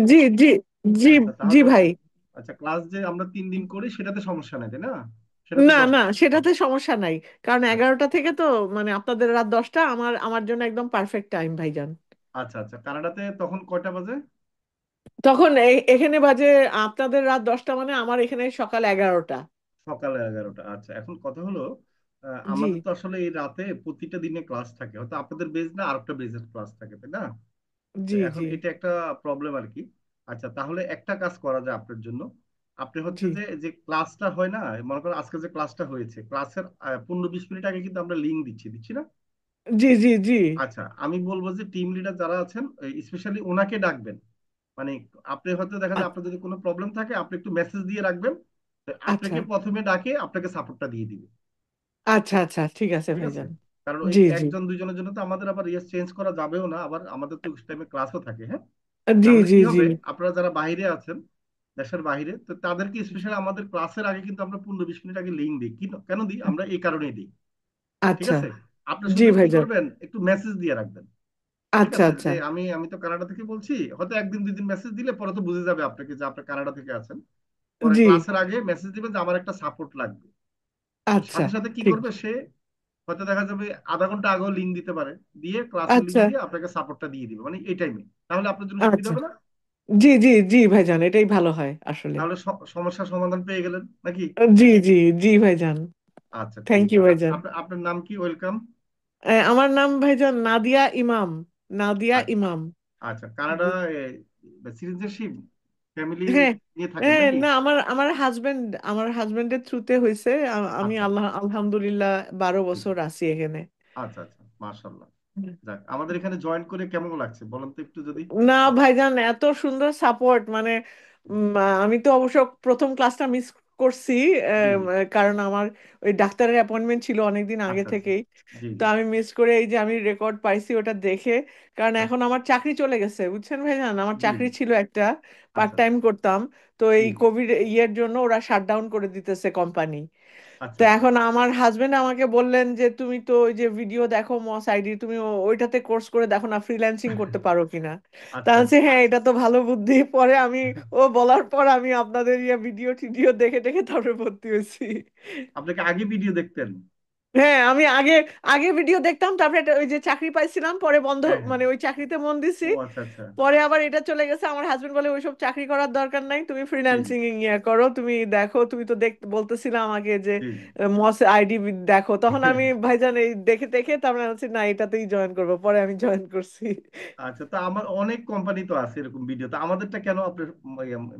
জি, জি, জি, আচ্ছা জি তাহলে, ভাই। আচ্ছা ক্লাস যে আমরা 3 দিন করি সেটাতে সমস্যা নেই তাই না? সেটাতে না, দশ। না, সেটাতে সমস্যা নাই। কারণ আচ্ছা 11টা থেকে তো মানে আপনাদের রাত 10টা, আমার আমার জন্য একদম পারফেক্ট টাইম ভাইজান। আচ্ছা আচ্ছা, কানাডাতে তখন কয়টা বাজে? তখন এখানে বাজে আপনাদের রাত 10টা, মানে আমার এখানে সকাল 11টা। সকালে 11টা। আচ্ছা এখন কথা হলো, জি, আমাদের তো আসলে এই রাতে প্রতিটা দিনে ক্লাস থাকে, হয়তো আপনাদের বেজ না আরেকটা বেজের ক্লাস থাকে তাই না? তো জি, এখন জি, এটা একটা প্রবলেম আর কি। আচ্ছা তাহলে একটা কাজ করা যায় আপনার জন্য। আপনি হচ্ছে জি, যে যে ক্লাসটা হয় না, মনে করেন আজকে যে ক্লাসটা হয়েছে, ক্লাসের 15-20 মিনিট আগে কিন্তু আমরা লিঙ্ক দিচ্ছি দিচ্ছি না? জি, জি, জি। আচ্ছা আমি বলবো যে টিম লিডার যারা আছেন স্পেশালি ওনাকে ডাকবেন। মানে আপনি হয়তো দেখা যায় আপনার যদি কোনো প্রবলেম থাকে আপনি একটু মেসেজ দিয়ে রাখবেন, তো আচ্ছা, আপনাকে প্রথমে ডাকে আপনাকে সাপোর্টটা দিয়ে দিবে। আচ্ছা, আচ্ছা, ঠিক আছে ঠিক আছে? ভাইজান। কারণ ওই জি, জি, একজন দুইজনের জন্য তো আমাদের আবার ইয়ে চেঞ্জ করা যাবেও না, আবার আমাদের তো টাইমে ক্লাসও থাকে, হ্যাঁ। জি, তাহলে জি, কি জি। হবে, আপনারা যারা বাইরে আছেন, দেশের বাইরে, তো তাদেরকে স্পেশালি আমাদের ক্লাসের আগে কিন্তু আমরা 15-20 মিনিট আগে লিঙ্ক দিই। কেন দিই আমরা? এই কারণেই দিই। ঠিক আচ্ছা, আছে? আপনি জি শুধু কি ভাইজান। করবেন, একটু মেসেজ দিয়ে রাখবেন। ঠিক আচ্ছা, আছে, আচ্ছা, যে আমি আমি তো কানাডা থেকে বলছি, হয়তো একদিন 2 দিন মেসেজ দিলে পরে তো বুঝে যাবে আপনাকে যে আপনি কানাডা থেকে আছেন। পরে জি, ক্লাসের আগে মেসেজ দিবেন যে আমার একটা সাপোর্ট লাগবে। তো আচ্ছা, সাথে সাথে কি ঠিক। করবে সে, হয়তো দেখা যাবে আধা ঘন্টা আগেও লিঙ্ক দিতে পারে, দিয়ে ক্লাসের লিঙ্ক আচ্ছা, দিয়ে আপনাকে সাপোর্টটা দিয়ে দিবে মানে এই টাইমে। তাহলে আপনার জন্য সুবিধা আচ্ছা, হবে না? জি, জি, জি ভাইজান, এটাই ভালো হয় আসলে। তাহলে সমস্যার সমাধান পেয়ে গেলেন নাকি? জি, জি, জি ভাইজান। আচ্ছা থ্যাংক ঠিক ইউ আছে। ভাইজান। আপনার নাম কি? ওয়েলকাম। আমার নাম ভাইজান নাদিয়া ইমাম। নাদিয়া আচ্ছা ইমাম। আচ্ছা, কানাডা সিটিজেনশিপ ফ্যামিলি হ্যাঁ, নিয়ে থাকেন হ্যাঁ, নাকি? না, আমার হাজবেন্ডের থ্রুতে হয়েছে। আমি আচ্ছা আলহামদুলিল্লাহ 12 বছর জি। আছি এখানে। আচ্ছা আচ্ছা, মাশাআল্লাহ। যাক, আমাদের এখানে জয়েন করে কেমন লাগছে বলেন তো একটু যদি। না ভাইজান, এত সুন্দর সাপোর্ট মানে আমি তো অবশ্য প্রথম ক্লাসটা মিস করছি। জি জি। কারণ আমার ওই ডাক্তারের অ্যাপয়েন্টমেন্ট ছিল অনেকদিন আগে আচ্ছা আচ্ছা। থেকেই। জি তো জি। আমি মিস করে এই যে আমি রেকর্ড পাইছি ওটা দেখে। কারণ আচ্ছা, এখন আমার চাকরি চলে গেছে, বুঝছেন ভাইজান, আমার জি চাকরি জি। ছিল একটা, পার্ট আচ্ছা টাইম করতাম। তো জি এই জি। কোভিড ইয়ের জন্য ওরা শাটডাউন করে দিতেছে কোম্পানি। তো আচ্ছা আচ্ছা। এখন আমার হাজবেন্ড আমাকে বললেন যে তুমি তো ওই যে ভিডিও দেখো মস আইডি, তুমি ওইটাতে কোর্স করে দেখো না, ফ্রিল্যান্সিং করতে পারো কিনা। তা আচ্ছা বলছি হ্যাঁ, এটা তো ভালো বুদ্ধি। পরে আমি, ও বলার পর আমি আপনাদের ইয়ে ভিডিও টিডিও দেখে দেখে তারপরে ভর্তি হয়েছি। আপনাকে আগে ভিডিও দেখতেন? হ্যাঁ, আমি আগে আগে ভিডিও দেখতাম, তারপরে ওই যে চাকরি পাইছিলাম, পরে বন্ধ, হ্যাঁ হ্যাঁ। মানে ওই চাকরিতে মন দিছি। ও আচ্ছা আচ্ছা। পরে আবার এটা চলে গেছে, আমার হাজবেন্ড বলে ওইসব চাকরি করার দরকার নাই, তুমি জি জি। ফ্রিল্যান্সিং ইয়ে করো, তুমি দেখো, তুমি তো বলতেছিলে আমাকে যে জি জি। মস আইডি দেখো। তখন আমি ভাইজান এই দেখে দেখে তারপরে বলছি না, এটাতেই জয়েন করবো, পরে আমি জয়েন করছি। আচ্ছা, তো আমার অনেক কোম্পানি তো আছে এরকম ভিডিও, তো আমাদেরটা কেন আপনার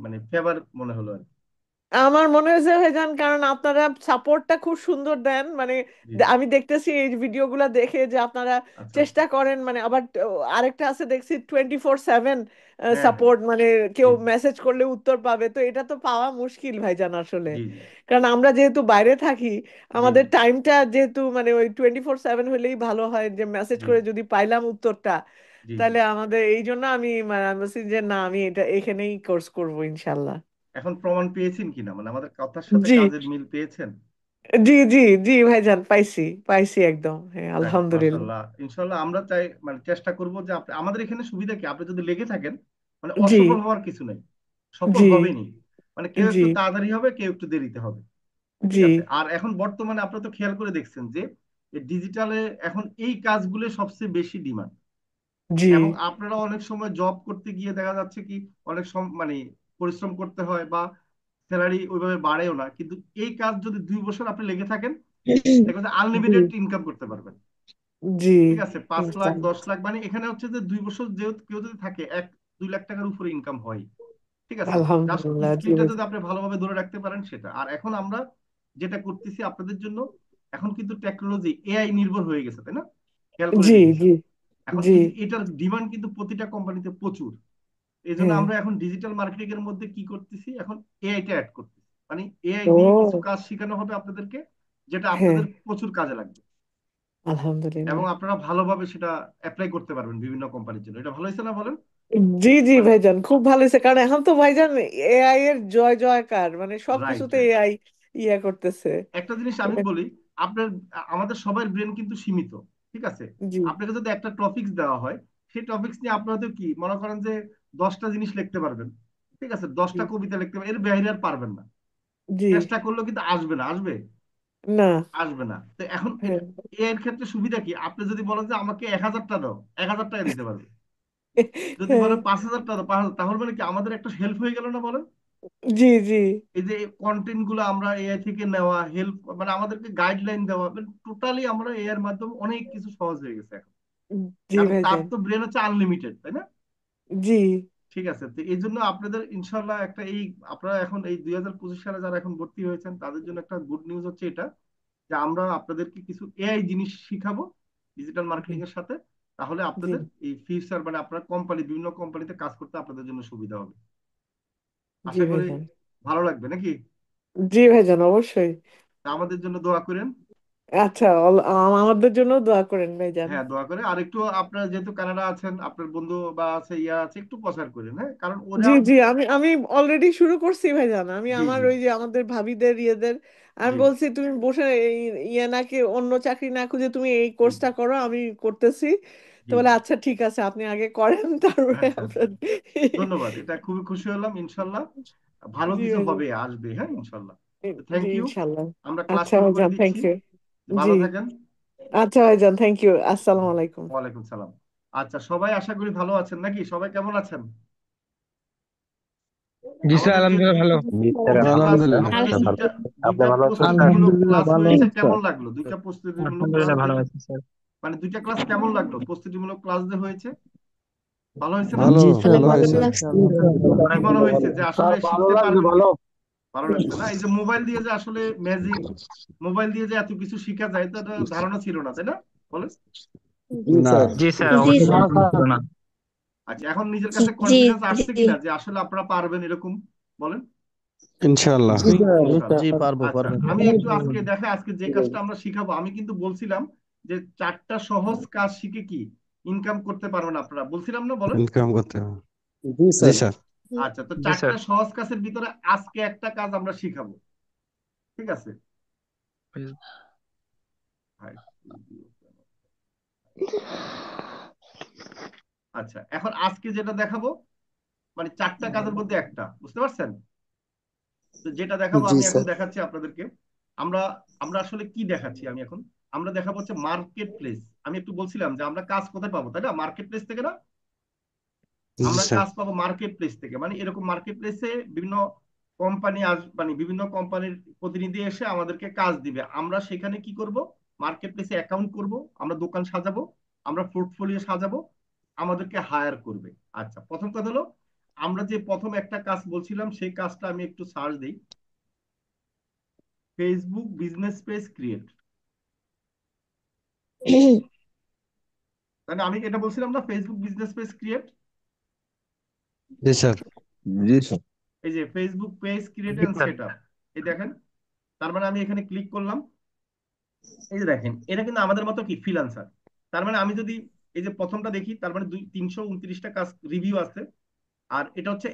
মানে ফেভার মনে হলো আর কি? আমার মনে হয়েছে ভাইজান, কারণ আপনারা সাপোর্টটা খুব সুন্দর দেন, মানে জি জি। আমি দেখতেছি এই ভিডিওগুলো দেখে যে আপনারা আচ্ছা আচ্ছা। চেষ্টা করেন, মানে আবার আরেকটা আছে দেখছি 24/7 হ্যাঁ হ্যাঁ। সাপোর্ট, মানে কেউ জি মেসেজ করলে উত্তর পাবে। তো এটা তো পাওয়া মুশকিল ভাইজান আসলে। জি। জি কারণ আমরা যেহেতু বাইরে থাকি, জি। আমাদের টাইমটা যেহেতু মানে ওই 24/7 হলেই ভালো হয়, যে মেসেজ জি করে যদি পাইলাম উত্তরটা, জি। জি। তাহলে আমাদের এই জন্য আমি মানে আমি বলছি যে না, আমি এটা এখানেই কোর্স করবো ইনশাল্লাহ। এখন প্রমাণ পেয়েছেন কিনা, মানে আমাদের কথার সাথে জি, কাজের মিল পেয়েছেন? জি, জি, জি ভাইজান, পাইছি পাইছি একদম, হ্যাঁ যাক আলহামদুলিল্লাহ। মাশাআল্লাহ, ইনশাআল্লাহ আমরা চাই, মানে চেষ্টা করব যে আপনি, আমাদের এখানে সুবিধা কি, আপনি যদি লেগে থাকেন মানে জি, অসফল হওয়ার কিছু নাই, সফল জি, হবেনই। মানে কেউ জি, একটু তাড়াতাড়ি হবে, কেউ একটু দেরিতে হবে। ঠিক জি, আছে? আর এখন বর্তমানে আপনারা তো খেয়াল করে দেখছেন যে ডিজিটালে এখন এই কাজগুলো সবচেয়ে বেশি ডিমান্ড। জি, এবং আপনারা অনেক সময় জব করতে গিয়ে দেখা যাচ্ছে কি অনেক মানে পরিশ্রম করতে হয়, বা স্যালারি ওইভাবে বাড়েও না, কিন্তু এই কাজ যদি 2 বছর আপনি লেগে থাকেন, দেখবেন যে জি, আনলিমিটেড ইনকাম করতে পারবেন। জি, ঠিক আছে, 5 লাখ ইনশাআল্লাহ। 10 লাখ, মানে এখানে হচ্ছে যে 2 বছর যেহেতু কেউ যদি থাকে 1-2 লাখ টাকার উপরে ইনকাম হয়। ঠিক আছে, জাস্ট আলহামদুলিল্লাহ, জি স্কিলটা যদি ভাইজান। আপনি ভালোভাবে ধরে রাখতে পারেন সেটা। আর এখন আমরা যেটা করতেছি আপনাদের জন্য, এখন কিন্তু টেকনোলজি এআই নির্ভর হয়ে গেছে তাই না? খেয়াল করে জি, দেখেছেন। জি, এখন জি, এটার ডিমান্ড কিন্তু প্রতিটা কোম্পানিতে প্রচুর। এই জন্য হ্যাঁ, আমরা এখন ডিজিটাল মার্কেটিং এর মধ্যে কি করতেছি, এখন এআইটা অ্যাড করতেছি। মানে এআই দিয়ে কিছু ও, কাজ শেখানো হবে আপনাদেরকে, যেটা হ্যাঁ, আপনাদের প্রচুর কাজে লাগবে। এবং আলহামদুলিল্লাহ। আপনারা ভালোভাবে সেটা অ্যাপ্লাই করতে পারবেন বিভিন্ন কোম্পানির জন্য। এটা ভালো হয়েছে না বলেন? জি, জি মানে ভাইজান, খুব ভালো হয়েছে, কারণ এখন তো ভাইজান এআই এর জয় জয়কার, মানে রাইট সবকিছুতে রাইট। এআই ইয়া করতেছে। একটা জিনিস আমি বলি, আপনার, আমাদের সবার ব্রেন কিন্তু সীমিত। ঠিক আছে? জি, আপনাকে যদি একটা টপিকস দেওয়া হয়, সেই টপিকস নিয়ে আপনার হয়তো কি মনে করেন যে 10টা জিনিস লিখতে পারবেন, ঠিক আছে, 10টা কবিতা লিখতে পারবেন, এর বাইরে আর পারবেন না। জি। চেষ্টা করলেও কিন্তু আসবে না, আসবে, না। আসবে না। তো এখন এটা হ্যাঁ। এর ক্ষেত্রে সুবিধা কি, আপনি যদি বলেন যে আমাকে 1000টা দাও, 1000 টাকা দিতে পারবে। যদি হ্যাঁ। বলেন 5000 টাকা দাও, 5000, তাহলে মানে কি আমাদের একটা হেল্প হয়ে গেল না বলেন? জি জি। এই যে কন্টেন্ট গুলো আমরা এআই থেকে নেওয়া, হেল্প মানে আমাদেরকে গাইডলাইন দেওয়া, টোটালি আমরা এআই এর মাধ্যমে অনেক কিছু সহজ হয়ে গেছে এখন। জি কারণ তার ভাইজান। তো ব্রেন হচ্ছে আনলিমিটেড, তাই না? জি ঠিক আছে, তো এই জন্য আপনাদের ইনশাল্লাহ একটা এই, আপনারা এখন এই 2025 সালে যারা এখন ভর্তি হয়েছেন তাদের জন্য একটা গুড নিউজ হচ্ছে এটা, যে আমরা আপনাদেরকে কিছু এআই জিনিস শিখাবো ডিজিটাল জি মার্কেটিং এর সাথে। তাহলে জি। আপনাদের এই ফিউচার মানে আপনার কোম্পানি, বিভিন্ন কোম্পানিতে কাজ করতে আপনাদের জন্য সুবিধা হবে। জি আশা করি ভাইজান। ভালো লাগবে নাকি? জি ভাইজান, অবশ্যই। তা আমাদের জন্য দোয়া করেন। আচ্ছা, আমাদের জন্য দোয়া করেন ভাইজান। হ্যাঁ, দোয়া করে। আর একটু আপনার যেহেতু কানাডা আছেন, আপনার বন্ধু বা আছে, ইয়া আছে, একটু প্রচার করেন, হ্যাঁ, কারণ জি ওরাও। জি, আমি আমি অলরেডি শুরু করছি ভাইজান। আমি জি আমার জি ওই যে আমাদের ভাবিদের ইয়েদের আমি জি বলছি, তুমি বসে ইয়ে নাকি অন্য চাকরি না খুঁজে তুমি এই জি কোর্সটা করো, আমি করতেছি। তো জি বলে জি। আচ্ছা ঠিক আছে, আপনি আগে করেন তারপরে আচ্ছা আচ্ছা, আপনার। ধন্যবাদ, এটা খুবই খুশি হলাম। ইনশাল্লাহ ভালো জি কিছু ভাইজান। হবে, আসবে, হ্যাঁ ইনশাল্লাহ। থ্যাংক জি ইউ। ইনশাল্লাহ। আমরা ক্লাস আচ্ছা শুরু করে ভাইজান, দিচ্ছি। Thank you. জি। ভালো থাকেন। আচ্ছা ভাইজান, থ্যাংক ইউ। আসসালামু আলাইকুম। ওয়ালাইকুম সালাম। আচ্ছা, সবাই আশা করি ভালো আছেন নাকি? সবাই কেমন আছেন? জি স্যার, আমাদের যে আলহামদুলিল্লাহ ভালো। জি স্যার, দুইটা ক্লাস, আলহামদুলিল্লাহ আপনাদের স্যার ভালো দুইটা আছি। আপনি দুইটা ভালো আছেন স্যার? প্রস্তুতিমূলক আলহামদুলিল্লাহ ক্লাস ভালো হয়েছে, আছি স্যার। কেমন লাগলো দুইটা প্রস্তুতিমূলক ক্লাস আলহামদুলিল্লাহ যে, ভালো আছি স্যার। মানে দুইটা ক্লাস কেমন লাগলো, প্রস্তুতিমূলক ক্লাস যে হয়েছে, ভালো হয়েছে না? ভালো, জি স্যার, ভালো ভালো হয়েছে। লাগছে আলহামদুলিল্লাহ। কি অনেক মনে ভালো হয়েছে ভালো। যে আসলে স্যার ভালো শিখতে লাগছে, পারবেন কি? ভালো। ভালো লাগছে না? এই যে মোবাইল দিয়ে যে আসলে ম্যাজিক, মোবাইল দিয়ে যে এত কিছু শেখা যায়, তো এটা ধারণা ছিল না, তাই না? বলেন। জি না। স্যার। জি স্যার, জি অবশ্যই স্যার। ভালো ছিল না। আচ্ছা, এখন নিজের কাছে জি কনফিডেন্স জি। আসছে কিনা যে আসলে আপনারা পারবেন এরকম? বলেন। ইনশাআল্লাহ। জি স্যার, ইনশাল্লাহ। জি পারবো, আচ্ছা, পারবেন। আমি একটু আজকে দেখা, আজকে যে কাজটা আমরা শিখাবো, আমি কিন্তু বলছিলাম যে 4টা সহজ কাজ শিখে কি ইনকাম করতে পারবেন আপনারা, বলছিলাম না? বলেন। ইনকাম করতে হবে। জি জি স্যার। স্যার। আচ্ছা, তো জি 4টা স্যার। সহজ কাজের ভিতরে আজকে একটা কাজ আমরা শিখাবো, ঠিক আছে? হাই। আচ্ছা, এখন আজকে যেটা দেখাবো, মানে 4টা কাজের মধ্যে একটা, বুঝতে পারছেন? তো যেটা দেখাবো জি আমি এখন স্যার। দেখাচ্ছি আপনাদেরকে। আমরা আমরা আসলে কি দেখাচ্ছি আমি এখন, আমরা দেখাবো হচ্ছে মার্কেট প্লেস। আমি একটু বলছিলাম যে আমরা কাজ কোথায় পাবো, তাই না? মার্কেট প্লেস থেকে না? জি আমরা স্যার। কাজ পাবো মার্কেট প্লেস থেকে, মানে এরকম মার্কেট প্লেসে বিভিন্ন কোম্পানি মানে বিভিন্ন কোম্পানির প্রতিনিধি এসে আমাদেরকে কাজ দিবে। আমরা সেখানে কি করব, মার্কেট প্লেসে অ্যাকাউন্ট করব, আমরা দোকান সাজাবো, আমরা পোর্টফোলিও সাজাবো, আমাদেরকে হায়ার করবে। আচ্ছা, প্রথম কথা হলো, আমরা যে প্রথম একটা কাজ বলছিলাম সেই কাজটা আমি একটু সার্চ দিই, ফেসবুক বিজনেস পেজ ক্রিয়েট। তাহলে আমি এটা বলছিলাম না, ফেসবুক বিজনেস পেজ ক্রিয়েট। জি স্যার। জি স্যার। এই যে ফেসবুক পেজ ক্রিয়েট জি এন্ড স্যার। সেট আপ, এই দেখেন। তার মানে আমি এখানে ক্লিক করলাম, এই যে দেখেন, এটা কিন্তু আমাদের মতো কি ফ্রিল্যান্সার। তার মানে আমি যদি এই যে প্রথমটা দেখি, তার মানে 329টা কাজ রিভিউ আছে। আর এটা হচ্ছে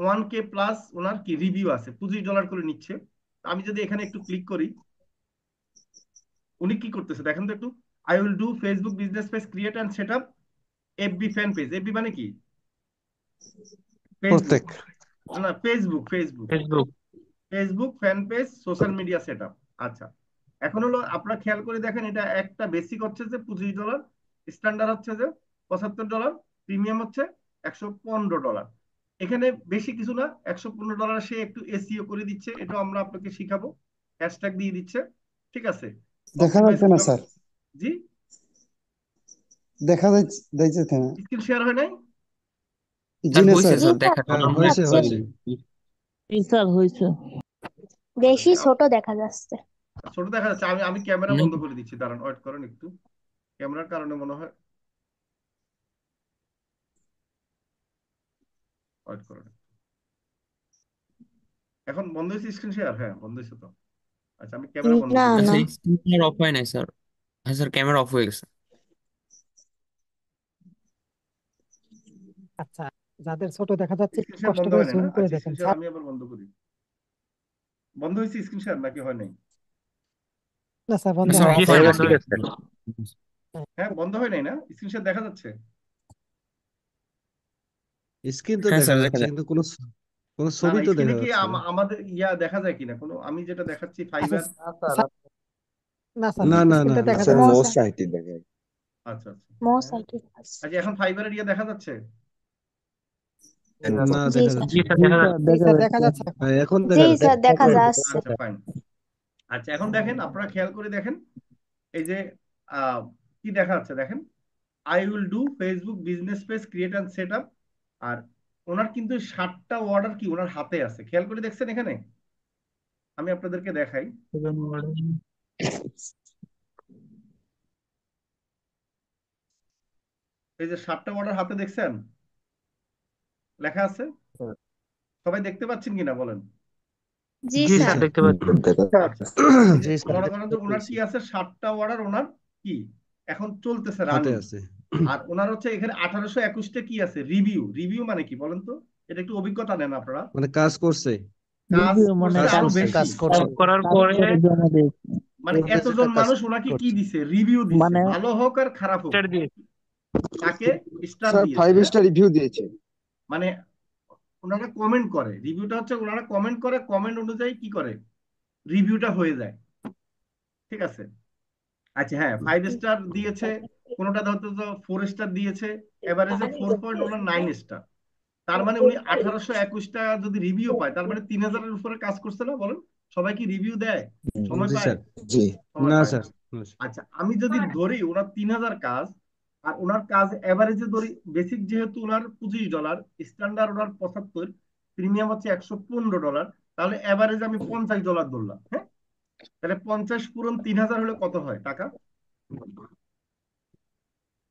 1K প্লাস ওনার কি রিভিউ আছে, $25 করে নিচ্ছে। আমি যদি এখানে একটু ক্লিক করি, উনি কি করতেছে দেখেন তো একটু। I will do Facebook business page create and set up, FB fan page. FB মানে কি? ফেসবুক। প্রত্যেক। না, Facebook, Facebook. Facebook. Facebook fan page, social media set up. আচ্ছা, এখন হলো আপনারা খেয়াল করে দেখেন, এটা একটা বেসিক হচ্ছে যে $25, স্ট্যান্ডার্ড হচ্ছে যে $75, প্রিমিয়াম হচ্ছে $115। এখানে বেশি কিছু না, $115 সে একটু এসইও করে দিচ্ছে, এটা আমরা আপনাকে শিখাবো, হ্যাশট্যাগ দিয়ে দিচ্ছে, ঠিক আছে? দেখা অপটিমাইজ যাচ্ছে না কিভাবে। স্যার। জি। দেখা যাচ্ছে না। স্ক্রিন শেয়ার হয় নাই? জি স্যার না হয়েছে স্যার। জি স্যার, স্যার, দেখাচ্ছে। হ্যাঁ, দেখা হয়েছে যাচ্ছে। হয়েছে। জি স্যার, হয়েছে। বেশি আচ্ছা, ছোট দেখা যাচ্ছে। ছোট দেখা যাচ্ছে। আমি আমি ক্যামেরা হুম। বন্ধ করে দিচ্ছি, দাঁড়ান, ওয়েট করেন একটু। ক্যামেরার কারণে মনে হয়, ওয়েট করেন। এখন বন্ধ হয়েছে স্ক্রিন শেয়ার? হ্যাঁ, বন্ধ হয়েছে তো। আচ্ছা, আমি ক্যামেরা বন্ধ না করে আচ্ছা, না। দিচ্ছি। স্ক্রিন অফ হয় নাই স্যার। হ্যাঁ স্যার, ক্যামেরা অফ হয়ে গেছে। আচ্ছা, যাদের ছোট দেখা যাচ্ছে একটু স্ক্রিন শেয়ার কষ্ট বন্ধ করে হয় নাই জুম না? করে আচ্ছা, দেখেন স্ক্রিন শেয়ার স্যার। আমি আবার বন্ধ করি। বন্ধ হয়েছে স্ক্রিন শেয়ার নাকি হয় নাই? না স্যার, না বন্ধ স্যার, হয় অফ নাই। হয় হয়ে না, গেছে। ঠিক আছে। হ্যাঁ, বন্ধ হয় নাই না? স্ক্রিন শেয়ার দেখা যাচ্ছে? স্ক্রিন তো হ্যাঁ দেখা স্যার দেখা যাচ্ছে যায়। কিন্তু কোনো কোনো না ছবি না তো স্ক্রিনে দেখা কি যাচ্ছে না। আমাদের দেখা যায় কিনা কোনো, আমি যেটা দেখাচ্ছি আচ্ছা ফাইবার। স্যার, না স্যার না না না স্ক্রিনটা না দেখা স্যার যাচ্ছে। মো সাইটে দেখে। আচ্ছা আচ্ছা। মো সাইটে আচ্ছা এখন ফাইবারের দেখা যাচ্ছে? না জি দেখা স্যার যাচ্ছে না। জি স্যার দেখা যাচ্ছে এখন। হ্যাঁ এখন জি দেখা যাচ্ছে। স্যার দেখা যাচ্ছে। আচ্ছা ফাইন। আচ্ছা এখন দেখেন, আপনারা খেয়াল করে দেখেন, এই যে কি দেখা যাচ্ছে দেখেন, I will do Facebook business page create and set up. আর ওনার কিন্তু 60টা অর্ডার কি ওনার হাতে আছে, খেয়াল করে দেখছেন এখানে? আমি আপনাদেরকে দেখাই। এই যে 60টা অর্ডার হাতে দেখছেন লেখা আছে, সবাই দেখতে পাচ্ছেন কিনা বলেন? জি জি স্যার। স্যার। আচ্ছা এই যে মনে করেন যে ওনার কি আছে, 60টা অর্ডার ওনার কি এখন চলতেছে হাতে রানিং। আছে। আর ওনার হচ্ছে এখানে 1821টা কি আছে রিভিউ। রিভিউ মানে কি বলেন তো? এটা একটু অভিজ্ঞতা নেন আপনারা। মানে কাজ করছে। কাজ মানে করছে আরো করছে। বেশি, করার পরে জমা দিয়েছে। মানে এতজন মানুষ ওনাকে কি দিছে, রিভিউ দিছে, মানে ভালো হোক আর খারাপ হোক তাকে স্টার স্যার দিয়েছে। 5 স্টার রিভিউ দিয়েছে। মানে ওনারা কমেন্ট করে, রিভিউটা হচ্ছে ওনারা কমেন্ট করে, কমেন্ট অনুযায়ী কি করে রিভিউটা হয়ে যায়। ঠিক আছে। আচ্ছা হ্যাঁ 5 স্টার দিয়েছে, কোনোটা ধরতে তো 4 স্টার দিয়েছে, এভারেজে 4.9 স্টার। তার মানে উনি 1821টা যদি রিভিউ পায়, তার মানে 3000-এর উপরে কাজ করছে না বলেন? সবাই কি রিভিউ দেয়, সময় জি পায়? স্যার। জি। সময় না পায় না। স্যার। না স্যার। আচ্ছা আমি যদি ধরি ওনার 3000 কাজ, আর ওনার কাজ এভারেজে ধরি, বেসিক যেহেতু ওনার $25, স্ট্যান্ডার্ড ওনার 75, প্রিমিয়াম হচ্ছে $115, তাহলে এভারেজ আমি $50 ধরলাম। হ্যাঁ, তাহলে 50 পূরণ 3000 হলে কত হয় টাকা?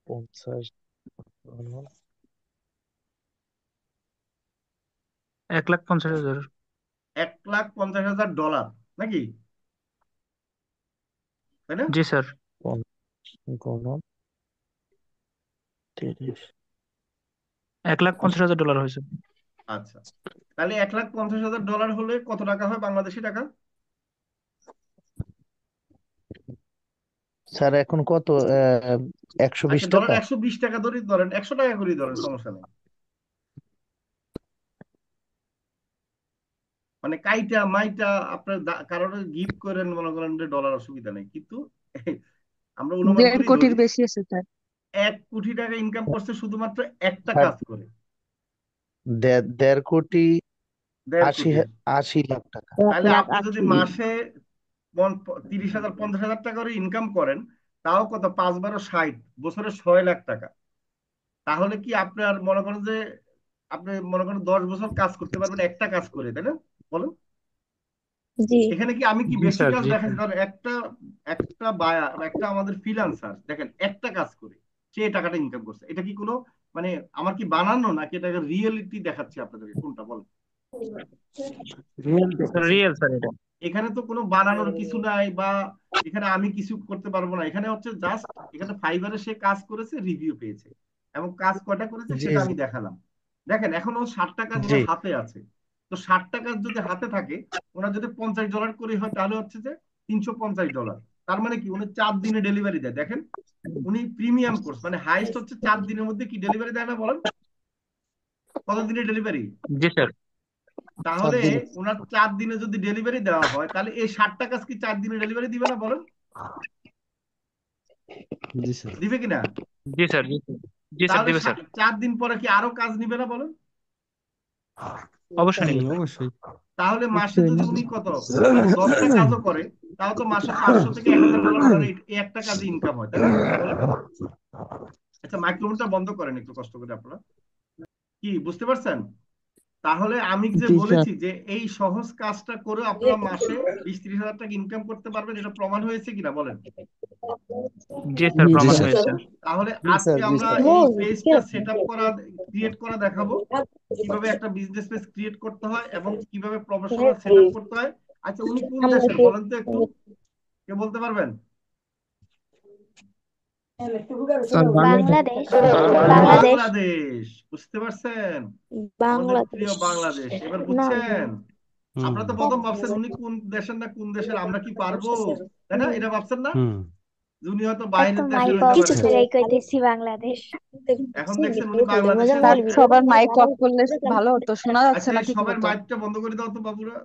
50 1,50,000। $1,50,000 নাকি, তাই না? জি স্যার। গণ 30 $1,50,000 হয়েছে। আচ্ছা তাহলে $1,50,000 হলে কত টাকা হয় বাংলাদেশি টাকা? স্যার এখন কত 120 আচ্ছা ধরেন টাকা 120 টাকা ধরি, ধরেন 100 টাকা করে ধরেন, সমস্যা নেই। মানে কাইটা মাইটা আপনার কারোর গিফট করেন মনে করেন যে ডলার, অসুবিধা নেই, কিন্তু আমরা অনুমান 1.5 করি কোটির ধরি বেশি আছে স্যার। 1 কোটি টাকা ইনকাম করছে শুধুমাত্র একটা স্যার কাজ করে। 1.5 কোটি 1.5 কোটি। 80 লাখ টাকা। তাহলে আপনি যদি মাসে 30,000 50,000 টাকা করে ইনকাম করেন, তাও কত, 5-12 60, বছরে 6 লাখ টাকা। তাহলে কি আপনার মনে করেন যে আপনি মনে করেন 10 বছর কাজ করতে পারবেন একটা কাজ করে, তাই না বলেন? জি এখানে কি আমি কি জি বেশি স্যার। কাজ জি দেখাচ্ছি? ধরেন একটা একটা বায়া একটা আমাদের ফ্রিল্যান্সার দেখেন একটা কাজ করে সে টাকাটা ইনকাম করছে, এটা কি কোনো মানে আমার কি বানানো নাকি এটা রিয়েলিটি দেখাচ্ছি আপনাদেরকে, কোনটা বলেন? রিয়েল স্যার এটা। এখানে তো কোনো বানানোর কিছু নাই, বা এখানে আমি কিছু করতে পারবো না। এখানে হচ্ছে জাস্ট এখানে ফাইবারে সে কাজ করেছে, রিভিউ পেয়েছে, এবং কাজ কয়টা করেছে জি সেটা আমি দেখালাম। দেখেন এখনো 60টা কাজ জি ওনার হাতে আছে। তো 60টা কাজ যদি হাতে থাকে, ওনার যদি $50 করে হয়, তাহলে হচ্ছে যে $350। তার মানে কি উনি 4 দিনে ডেলিভারি দেয়। দেখেন উনি প্রিমিয়াম কোর্স, মানে হাইস্ট হচ্ছে 4 দিনের মধ্যে কি ডেলিভারি দেয় না বলেন? কত দিনে ডেলিভারি? জি স্যার। তাহলে 4 দিন। ওনার 4 দিনে যদি ডেলিভারি দেওয়া হয়, তাহলে এই 60টা কাজ কি 4 দিনে ডেলিভারি দিবে না বলেন? জি স্যার। দিবে কিনা? জি স্যার। জি স্যার। জি স্যার তাহলে দিবে স্যার। 4 দিন পরে কি আরো কাজ নিবে না বলেন? অবশ্যই নিবে। অবশ্যই। তাহলে মাসে যদি উনি কত 10টা কাজও করে, তাও তো মাসে $500 থেকে $1,000 ওনার এই একটা কাজে ইনকাম হয়, তাই না বলেন? আচ্ছা মাইক্রোফোনটা বন্ধ করেন একটু কষ্ট করে আপনারা, কি বুঝতে পারছেন? তাহলে আমি যে জি স্যার। বলেছি যে এই সহজ কাজটা করে আপনারা মাসে 20-30 হাজার টাকা ইনকাম করতে পারবেন, এটা প্রমাণ হয়েছে কিনা বলেন? জি স্যার জি প্রমাণ স্যার। হয়েছে। তাহলে জি আজকে স্যার। জি আমরা স্যার। এই পেজটা সেট আপ করা, ক্রিয়েট করা দেখাবো, কিভাবে একটা বিজনেস পেজ ক্রিয়েট করতে হয় এবং কিভাবে প্রফেশনাল সেট আপ করতে হয়। আচ্ছা উনি কোন দেশের বলেন তো একটু, কে বলতে পারবেন? বাংলাদেশ। বাংলাদেশ। বাংলাদেশ, বুঝতে পারছেন? আমাদের প্রিয় বাংলাদেশ বাংলাদেশ। এবার না বুঝছেন? হুম আপনারা তো প্রথম ভাবছেন উনি কোন দেশের না কোন দেশের, আমরা কি পারবো, তাই না? এটা ভাবছেন না হুম উনি হয়তো এত বাইরের দেশের মাইক হইতে অফ পারে। করে কইতেছি বাংলাদেশ। এখন দেখছেন উনি বাংলাদেশে স্যার সবার মাইক অফ করলে ভালো হতো, শোনা যাচ্ছে আচ্ছা না এই ঠিক সবার মতো। মাইকটা বন্ধ করে দাও তো বাবুরা।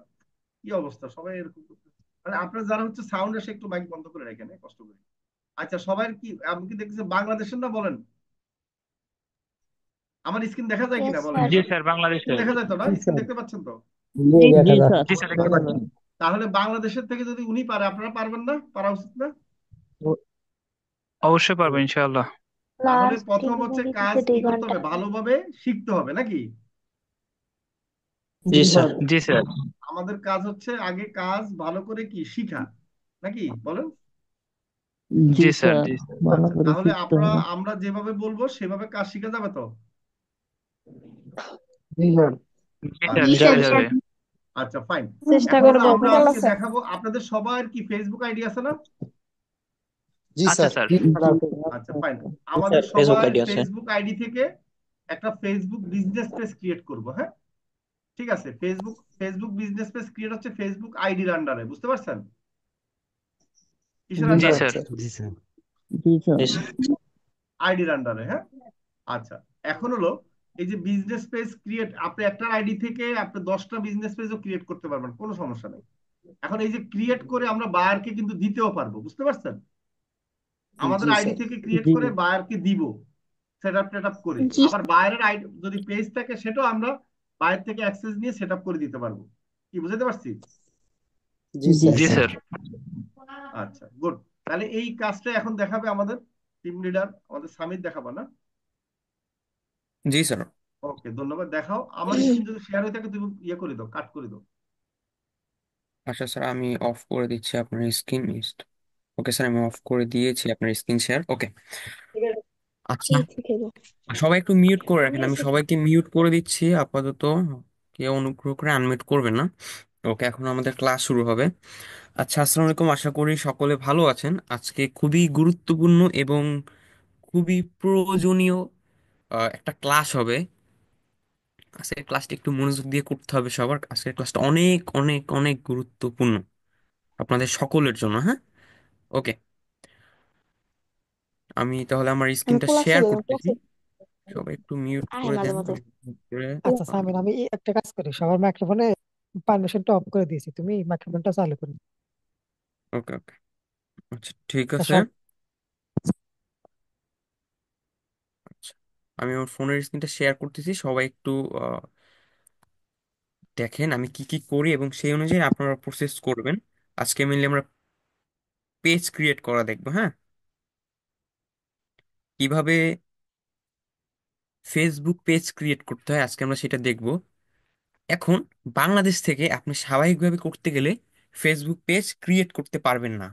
কি অবস্থা, সবাই এরকম করতে? মানে আপনার যারা হচ্ছে সাউন্ড এসে একটু মাইক বন্ধ করে রাখেন, কষ্ট করে। আচ্ছা সবাই কি, আপনি কি দেখছেন বাংলাদেশের না বলেন? আমার স্ক্রিন দেখা যায় ইয়েস কিনা বলেন স্যার। জি তো? স্যার, স্ক্রিন বাংলাদেশের। দেখা যায় তো না? জি স্ক্রিন স্যার, দেখতে পাচ্ছেন তো? জি দেখা জি যাচ্ছে। স্যার। জি স্যার, দেখতে দেখা পাচ্ছি। যায়। তাহলে বাংলাদেশের থেকে যদি উনি পারে, আপনারা পারবেন না? পারা উচিত না? অবশ্যই পারবো ইনশাআল্লাহ। তাহলে লাস্ট প্রথম হচ্ছে ডেলিভারি কাজ দিতে কি 2 করতে ঘন্টা। হবে, ভালোভাবে শিখতে হবে নাকি? জি জি স্যার। স্যার। জি স্যার। আমাদের কাজ হচ্ছে আগে কাজ ভালো করে কি শিখা, নাকি বলেন? জি জি স্যার। স্যার, জি স্যার। ভালো আচ্ছা করে তাহলে শিখতে আমরা হবে। আমরা যেভাবে বলবো সেভাবে কাজ শিখা যাবে তো? জি স্যার। জি স্যার, আচ্ছা জি যাবে স্যার। যাবে। আচ্ছা ফাইন। চেষ্টা এখন হলো করবো। আমরা আজকে দেখাবো আপনাদের সবার কি ফেসবুক আইডি আছে না? জি আচ্ছা স্যার। স্যার। জি স্যার। আচ্ছা ফাইন। জি আমাদের স্যার, ফেসবুক সবাই আইডি আছে। ফেসবুক আইডি থেকে একটা ফেসবুক বিজনেস পেজ ক্রিয়েট করব, হ্যাঁ? ঠিক আছে, Facebook Facebook business page create হচ্ছে ফেসবুক আইডির আন্ডারে, বুঝতে পারছেন? কিসের জি জি আন্ডারে? স্যার। স্যার। জি স্যার। জি স্যার। জি স্যার। আইডির আন্ডারে, হ্যাঁ। আচ্ছা এখন হলো এই যে বিজনেস পেজ ক্রিয়েট, আপনি একটা আইডি থেকে আপনি 10টা বিজনেস পেজও ক্রিয়েট করতে পারবেন, কোনো সমস্যা নেই। এখন এই যে ক্রিয়েট করে আমরা বায়ারকে কিন্তু দিতেও পারবো, বুঝতে পারছেন? আমাদের জি আইডি স্যার। থেকে ক্রিয়েট জি করে বায়ারকে দিব, সেট আপ টেট আপ করে। জি আবার বায়ারের আইডি যদি পেজ থাকে সেটাও আমরা বায়ার থেকে অ্যাক্সেস নিয়ে সেট আপ করে দিতে পারবো। কি বুঝতে পারছি? জি জি স্যার। জি স্যার। স্যার। আচ্ছা গুড। তাহলে এই কাজটা এখন দেখাবে আমাদের টিম লিডার, আমাদের সামিত দেখাবো না? জি স্যার। ওকে ধন্যবাদ, দেখাও। আমার স্ক্রিন যদি শেয়ার হয়ে থাকে তুমি ইয়ে করে দাও, কাট করে দাও। আচ্ছা স্যার, আমি অফ করে দিচ্ছি আপনার স্ক্রিন লিস্ট। ওকে স্যার, আমি অফ করে দিয়েছি আপনার স্ক্রিন শেয়ার। ওকে। আচ্ছা, সবাই একটু মিউট করে রাখেন, আমি সবাইকে মিউট করে দিচ্ছি আপাতত। কেউ অনুগ্রহ করে আনমিউট করবেন না। ওকে, এখন আমাদের ক্লাস শুরু হবে। আচ্ছা, আসসালামু আলাইকুম, আশা করি সকলে ভালো আছেন। আজকে খুবই গুরুত্বপূর্ণ এবং খুবই প্রয়োজনীয় একটা ক্লাস হবে। আজকের ক্লাসটা একটু মনোযোগ দিয়ে করতে হবে সবার। আজকের ক্লাসটা অনেক অনেক অনেক গুরুত্বপূর্ণ আপনাদের সকলের জন্য, হ্যাঁ? ওকে, আমি তাহলে আমার স্ক্রিনটা শেয়ার করতেছি। সবাই একটু মিউট করে দেন। আচ্ছা সামিন, আমি একটা কাজ করি, সবার মাইক্রোফোনে পারমিশনটা অফ করে দিয়েছি, তুমি মাইক্রোফোনটা চালু করো। ওকে ওকে, আচ্ছা ঠিক আর আছে। সব আচ্ছা, আমি আমার ফোনের স্ক্রিনটা শেয়ার করতেছি, সবাই একটু দেখেন আমি কি কি করি এবং সেই অনুযায়ী আপনারা প্রসেস করবেন। আজকে মেনলি আমরা পেজ ক্রিয়েট করা দেখবো, হ্যাঁ? কিভাবে ফেসবুক পেজ ক্রিয়েট করতে হয় আজকে আমরা সেটা দেখবো। এখন বাংলাদেশ থেকে আপনি স্বাভাবিকভাবে করতে গেলে ফেসবুক পেজ ক্রিয়েট করতে পারবেন না,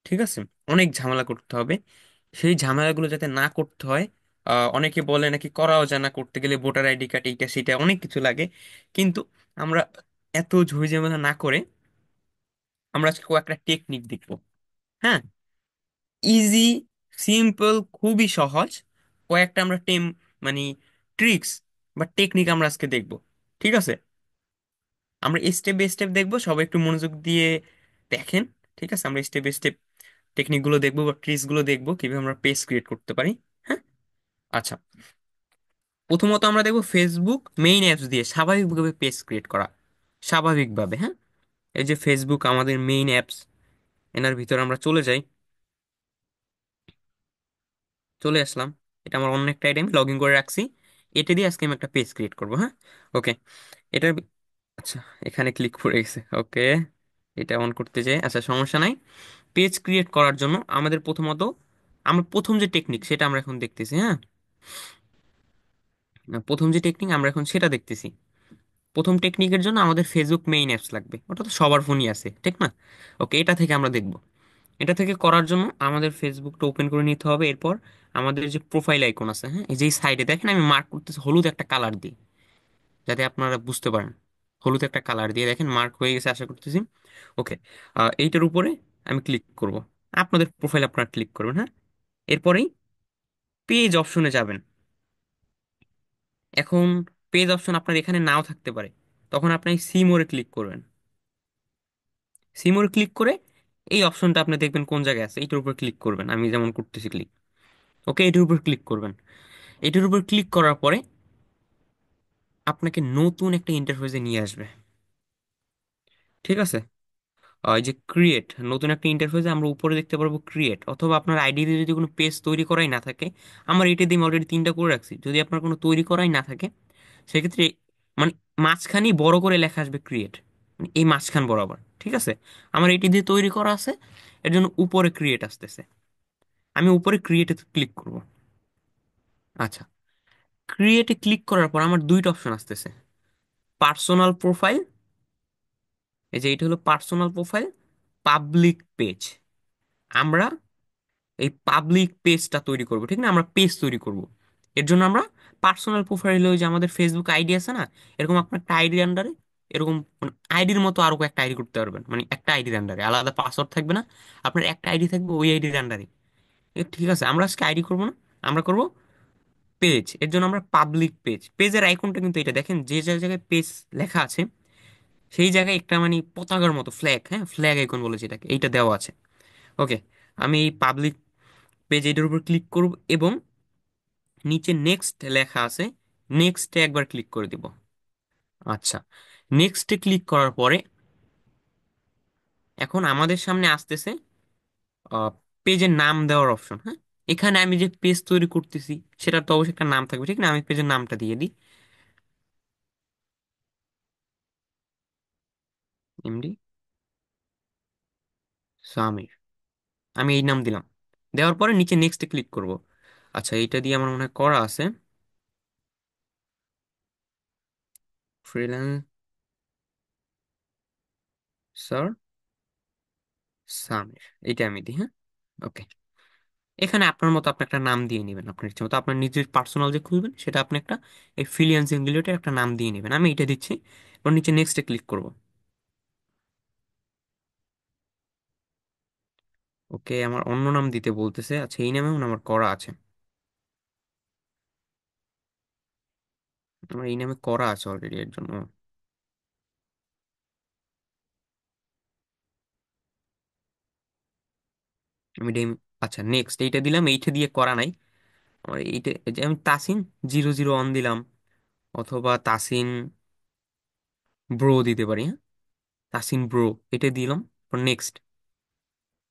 ঠিক আছে? অনেক ঝামেলা করতে হবে। সেই ঝামেলাগুলো যাতে না করতে হয়, অনেকে বলে নাকি করাও যায় না, করতে গেলে ভোটার আইডি কার্ড এইটা সেটা অনেক কিছু লাগে। কিন্তু আমরা এত ঝুড়ি ঝামেলা না করে আমরা আজকে কয়েকটা টেকনিক দেখবো, হ্যাঁ? ইজি, সিম্পল, খুবই সহজ কয়েকটা আমরা মানে ট্রিক্স বা টেকনিক আমরা আজকে দেখবো, ঠিক আছে? আমরা স্টেপ বাই স্টেপ দেখবো, সবাই একটু মনোযোগ দিয়ে দেখেন। ঠিক আছে, আমরা স্টেপ বাই স্টেপ টেকনিক গুলো দেখবো বা ট্রিক্স গুলো দেখবো কিভাবে আমরা পেজ ক্রিয়েট করতে পারি, হ্যাঁ? আচ্ছা, প্রথমত আমরা দেখবো ফেসবুক মেইন অ্যাপস দিয়ে স্বাভাবিকভাবে পেজ ক্রিয়েট করা। স্বাভাবিকভাবে, হ্যাঁ? এই যে ফেসবুক আমাদের মেইন অ্যাপস, এনার ভিতরে আমরা চলে যাই। চলে আসলাম। এটা আমার অন্য একটা আইডি আমি লগ ইন করে রাখছি। এটা দিয়ে আজকে আমি একটা পেজ ক্রিয়েট করবো, হ্যাঁ? ওকে, এটার আচ্ছা, এখানে ক্লিক করে গেছে। ওকে, এটা অন করতে যাই, আচ্ছা সমস্যা নাই। পেজ ক্রিয়েট করার জন্য আমাদের প্রথমত আমরা প্রথম যে টেকনিক সেটা আমরা এখন দেখতেছি, হ্যাঁ? প্রথম যে টেকনিক আমরা এখন সেটা দেখতেছি। প্রথম টেকনিকের জন্য আমাদের ফেসবুক মেইন অ্যাপস লাগবে, ওটা তো সবার ফোনই আছে, ঠিক না? ওকে, এটা থেকে আমরা দেখব। এটা থেকে করার জন্য আমাদের ফেসবুকটা ওপেন করে নিতে হবে। এরপর আমাদের যে প্রোফাইল আইকন আছে, হ্যাঁ, এই যে সাইডে দেখেন আমি মার্ক করতেছি হলুদ একটা কালার দিয়ে, যাতে আপনারা বুঝতে পারেন। হলুদ একটা কালার দিয়ে দেখেন মার্ক হয়ে গেছে আশা করতেছি। ওকে, এইটার উপরে আমি ক্লিক করব। আপনাদের প্রোফাইল আপনারা ক্লিক করবেন, হ্যাঁ? এরপরেই পেজ অপশনে যাবেন। এখন পেজ অপশন আপনার এখানে নাও থাকতে পারে, তখন আপনি সি মোড়ে ক্লিক করবেন। সি মোড়ে ক্লিক করে এই অপশনটা আপনি দেখবেন কোন জায়গায় আছে, এটার উপর ক্লিক করবেন, আমি যেমন করতেছি ক্লিক। ওকে, এটার উপর ক্লিক করবেন। এটার উপর ক্লিক করার পরে আপনাকে নতুন একটা ইন্টারফেসে নিয়ে আসবে। ঠিক আছে, এই যে ক্রিয়েট, নতুন একটা ইন্টারফেসে আমরা উপরে দেখতে পারবো ক্রিয়েট, অথবা আপনার আইডি দিয়ে যদি কোনো পেজ তৈরি করাই না থাকে, আমার এটা দিয়ে অলরেডি 3টা করে রাখছি, যদি আপনার কোনো তৈরি করাই না থাকে সেক্ষেত্রে মানে মাঝখানেই বড় করে লেখা আসবে ক্রিয়েট, এই মাঝখান বরাবর। ঠিক আছে, আমার এটি দিয়ে তৈরি করা আছে, এর জন্য উপরে ক্রিয়েট আসতেছে, আমি উপরে ক্রিয়েটে ক্লিক করব। আচ্ছা, ক্রিয়েটে ক্লিক করার পর আমার দুইটা অপশন আসতেছে, পার্সোনাল প্রোফাইল, এই যে এটা হলো পার্সোনাল প্রোফাইল, পাবলিক পেজ। আমরা এই পাবলিক পেজটা তৈরি করব, ঠিক না, আমরা পেজ তৈরি করব। এর জন্য আমরা পার্সোনাল প্রোফাইল, ওই যে আমাদের ফেসবুক আইডি আছে না, এরকম আপনার একটা আইডির আন্ডারে, এরকম আইডির মতো আরো একটা আইডি করতে পারবেন, মানে একটা আইডির আন্ডারে আলাদা পাসওয়ার্ড থাকবে না, আপনার একটা আইডি থাকবে ওই আইডির আন্ডারে। ঠিক আছে, আমরা আজকে আইডি করবো না, আমরা করব পেজ। এর জন্য আমরা পাবলিক পেজ, পেজের আইকনটা কিন্তু এটা দেখেন, যে যে জায়গায় পেজ লেখা আছে সেই জায়গায় একটা মানে পতাকার মতো ফ্ল্যাগ, হ্যাঁ ফ্ল্যাগ আইকন বলে যেটাকে, এইটা দেওয়া আছে। ওকে, আমি এই পাবলিক পেজ এটার উপর ক্লিক করব এবং নিচে নেক্সট লেখা আছে, নেক্সটে একবার ক্লিক করে দিব। আচ্ছা, নেক্সটে ক্লিক করার পরে এখন আমাদের সামনে আসতেছে পেজের নাম দেওয়ার অপশন। হ্যাঁ, এখানে আমি যে পেজ তৈরি করতেছি সেটার তো অবশ্যই একটা নাম থাকবে, ঠিক না, আমি পেজের নামটা দিয়ে দিই, এমডি সামির, আমি এই নাম দিলাম। দেওয়ার পরে নিচে নেক্সটে ক্লিক করব। আচ্ছা, এইটা দিয়ে আমার মনে হয় করা আছে, ফ্রিল্যান্সার সামির, এইটা আমি দিই। হ্যাঁ, ওকে, এখানে আপনার মতো আপনি একটা নাম দিয়ে নেবেন, আপনার ইচ্ছে মতো আপনার নিজের পার্সোনাল যে খুলবেন সেটা আপনি একটা এই ফ্রিল্যান্সিং রিলেটেড একটা নাম দিয়ে নেবেন, আমি এটা দিচ্ছি। এবার নিচে নেক্সটে ক্লিক করব। ওকে, আমার অন্য নাম দিতে বলতেছে, আচ্ছা এই নামেও আমার করা আছে, আমার এই নামে করা আছে অলরেডি, এর জন্য আমি আচ্ছা নেক্সট এইটা দিলাম, এইটা দিয়ে করা নাই আমার এইটা, এই যে আমি তাসিন 001 দিলাম, অথবা তাসিন ব্রো দিতে পারি। হ্যাঁ, তাসিন ব্রো এটা দিলাম, নেক্সট,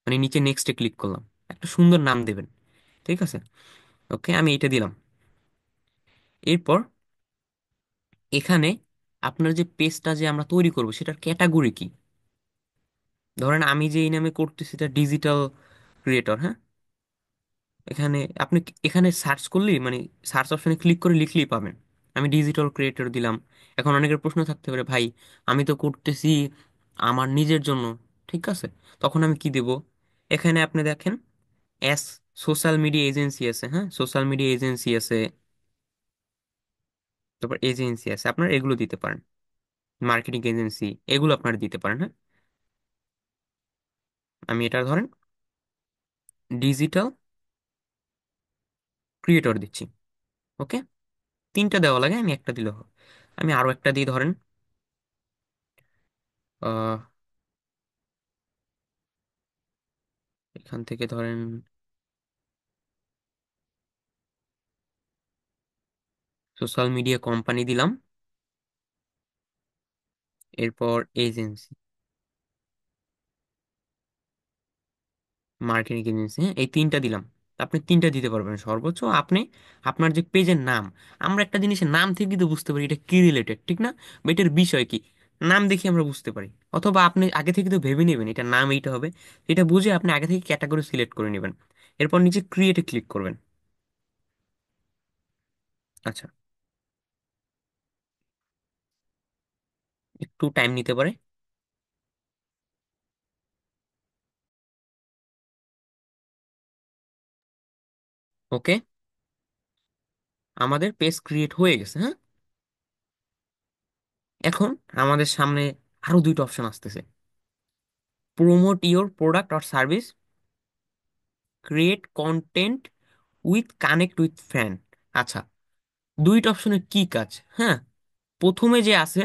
মানে নিচে নেক্সটে ক্লিক করলাম, একটা সুন্দর নাম দেবেন। ঠিক আছে, ওকে, আমি এটা দিলাম। এরপর এখানে আপনার যে পেজটা যে আমরা তৈরি করব সেটার ক্যাটাগরি কি, ধরেন আমি যে এই নামে করতেছি সেটা ডিজিটাল ক্রিয়েটর। হ্যাঁ, এখানে আপনি এখানে সার্চ করলেই মানে সার্চ অপশনে ক্লিক করে লিখলেই পাবেন, আমি ডিজিটাল ক্রিয়েটর দিলাম। এখন অনেকের প্রশ্ন থাকতে পারে, ভাই আমি তো করতেছি আমার নিজের জন্য, ঠিক আছে, তখন আমি কি দেব, এখানে আপনি দেখেন এস সোশ্যাল মিডিয়া এজেন্সি আছে, হ্যাঁ সোশ্যাল মিডিয়া এজেন্সি আছে, তারপর এজেন্সি আছে, আপনার এগুলো দিতে পারেন, মার্কেটিং এজেন্সি, এগুলো আপনারা দিতে পারেন। হ্যাঁ, আমি এটা ধরেন ডিজিটাল ক্রিয়েটর দিচ্ছি। ওকে, 3টা দেওয়া লাগে, আমি একটা দিলে হবে। আমি আরো একটা দিই, ধরেন আহ এখান থেকে ধরেন সোশ্যাল মিডিয়া কোম্পানি দিলাম, এরপর এজেন্সি, মার্কেটিং এজেন্সি, হ্যাঁ এই 3টা দিলাম। আপনি 3টা দিতে পারবেন সর্বোচ্চ, আপনি আপনার যে পেজের নাম, আমরা একটা জিনিসের নাম থেকে তো বুঝতে পারি এটা কি রিলেটেড, ঠিক না, বা এটার বিষয় কি, নাম দেখে আমরা বুঝতে পারি। অথবা আপনি আগে থেকে তো ভেবে নেবেন এটা নাম এইটা হবে, এটা বুঝে আপনি আগে থেকে ক্যাটাগরি সিলেক্ট করে নেবেন, এরপর নিচে ক্রিয়েটে ক্লিক করবেন। আচ্ছা, একটু টাইম নিতে পারে। ওকে, আমাদের পেজ ক্রিয়েট হয়ে গেছে। হ্যাঁ, এখন আমাদের সামনে আরো দুইটা অপশন আসতেছে, promote your product or service, create content with connect with fan. আচ্ছা, দুইটা অপশনের কি কাজ? হ্যাঁ, প্রথমে যে আছে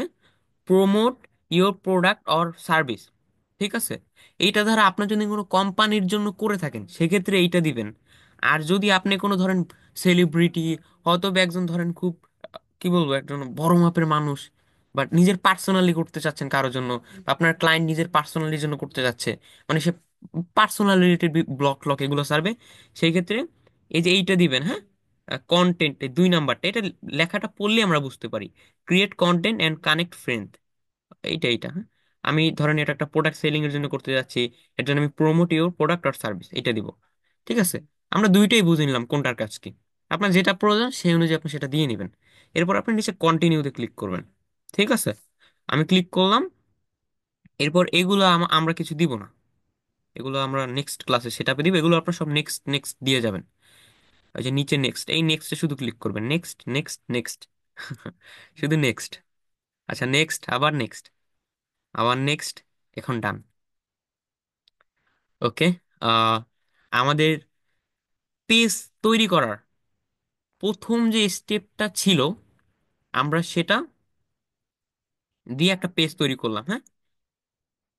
promote your product or service, ঠিক আছে? এইটা ধর আপনার যদি কোনো কোম্পানির জন্য করে থাকেন সেক্ষেত্রে এইটা দিবেন। আর যদি আপনি কোনো ধরেন সেলিব্রিটি, হয়তো বা একজন ধরেন খুব কি বলবো একজন বড় মাপের মানুষ, বাট নিজের পার্সোনালি করতে চাচ্ছেন কারোর জন্য, বা আপনার ক্লায়েন্ট নিজের পার্সোনালির জন্য করতে যাচ্ছে, মানে সে পার্সোনাল রিলেটেড ব্লক টক এগুলো সার্ভে, সেই ক্ষেত্রে এই যে এইটা দিবেন, হ্যাঁ। কন্টেন্ট 2 নাম্বারটা, এটা লেখাটা পড়লে আমরা বুঝতে পারি, create content and connect friend, এইটা হ্যাঁ। আমি ধরেন এটা একটা প্রোডাক্ট সেলিং এর জন্য করতে যাচ্ছি, এর জন্য আমি promote your product or service এটা দিব। ঠিক আছে, আমরা দুইটাই বুঝে নিলাম কোনটার কাজ কি। আপনার যেটা প্রয়োজন সেই অনুযায়ী আপনি সেটা দিয়ে নেবেন। এরপর আপনি নিচে কন্টিনিউতে ক্লিক করবেন। ঠিক আছে, আমি ক্লিক করলাম। এরপর এগুলো আমরা কিছু দিব না, এগুলো আমরা নেক্সট ক্লাসে সেটা দিব, এগুলো আপনার সব নেক্সট নেক্সট দিয়ে যাবেন। ওই যে নিচে নেক্সট, এই নেক্সটে শুধু ক্লিক করবেন, নেক্সট নেক্সট নেক্সট শুধু নেক্সট। আচ্ছা নেক্সট, আবার নেক্সট, আবার নেক্সট, এখন ডান। ওকে, আমাদের পেজ তৈরি করার প্রথম যে স্টেপটা ছিল, আমরা সেটা দিয়ে একটা পেজ তৈরি করলাম, হ্যাঁ।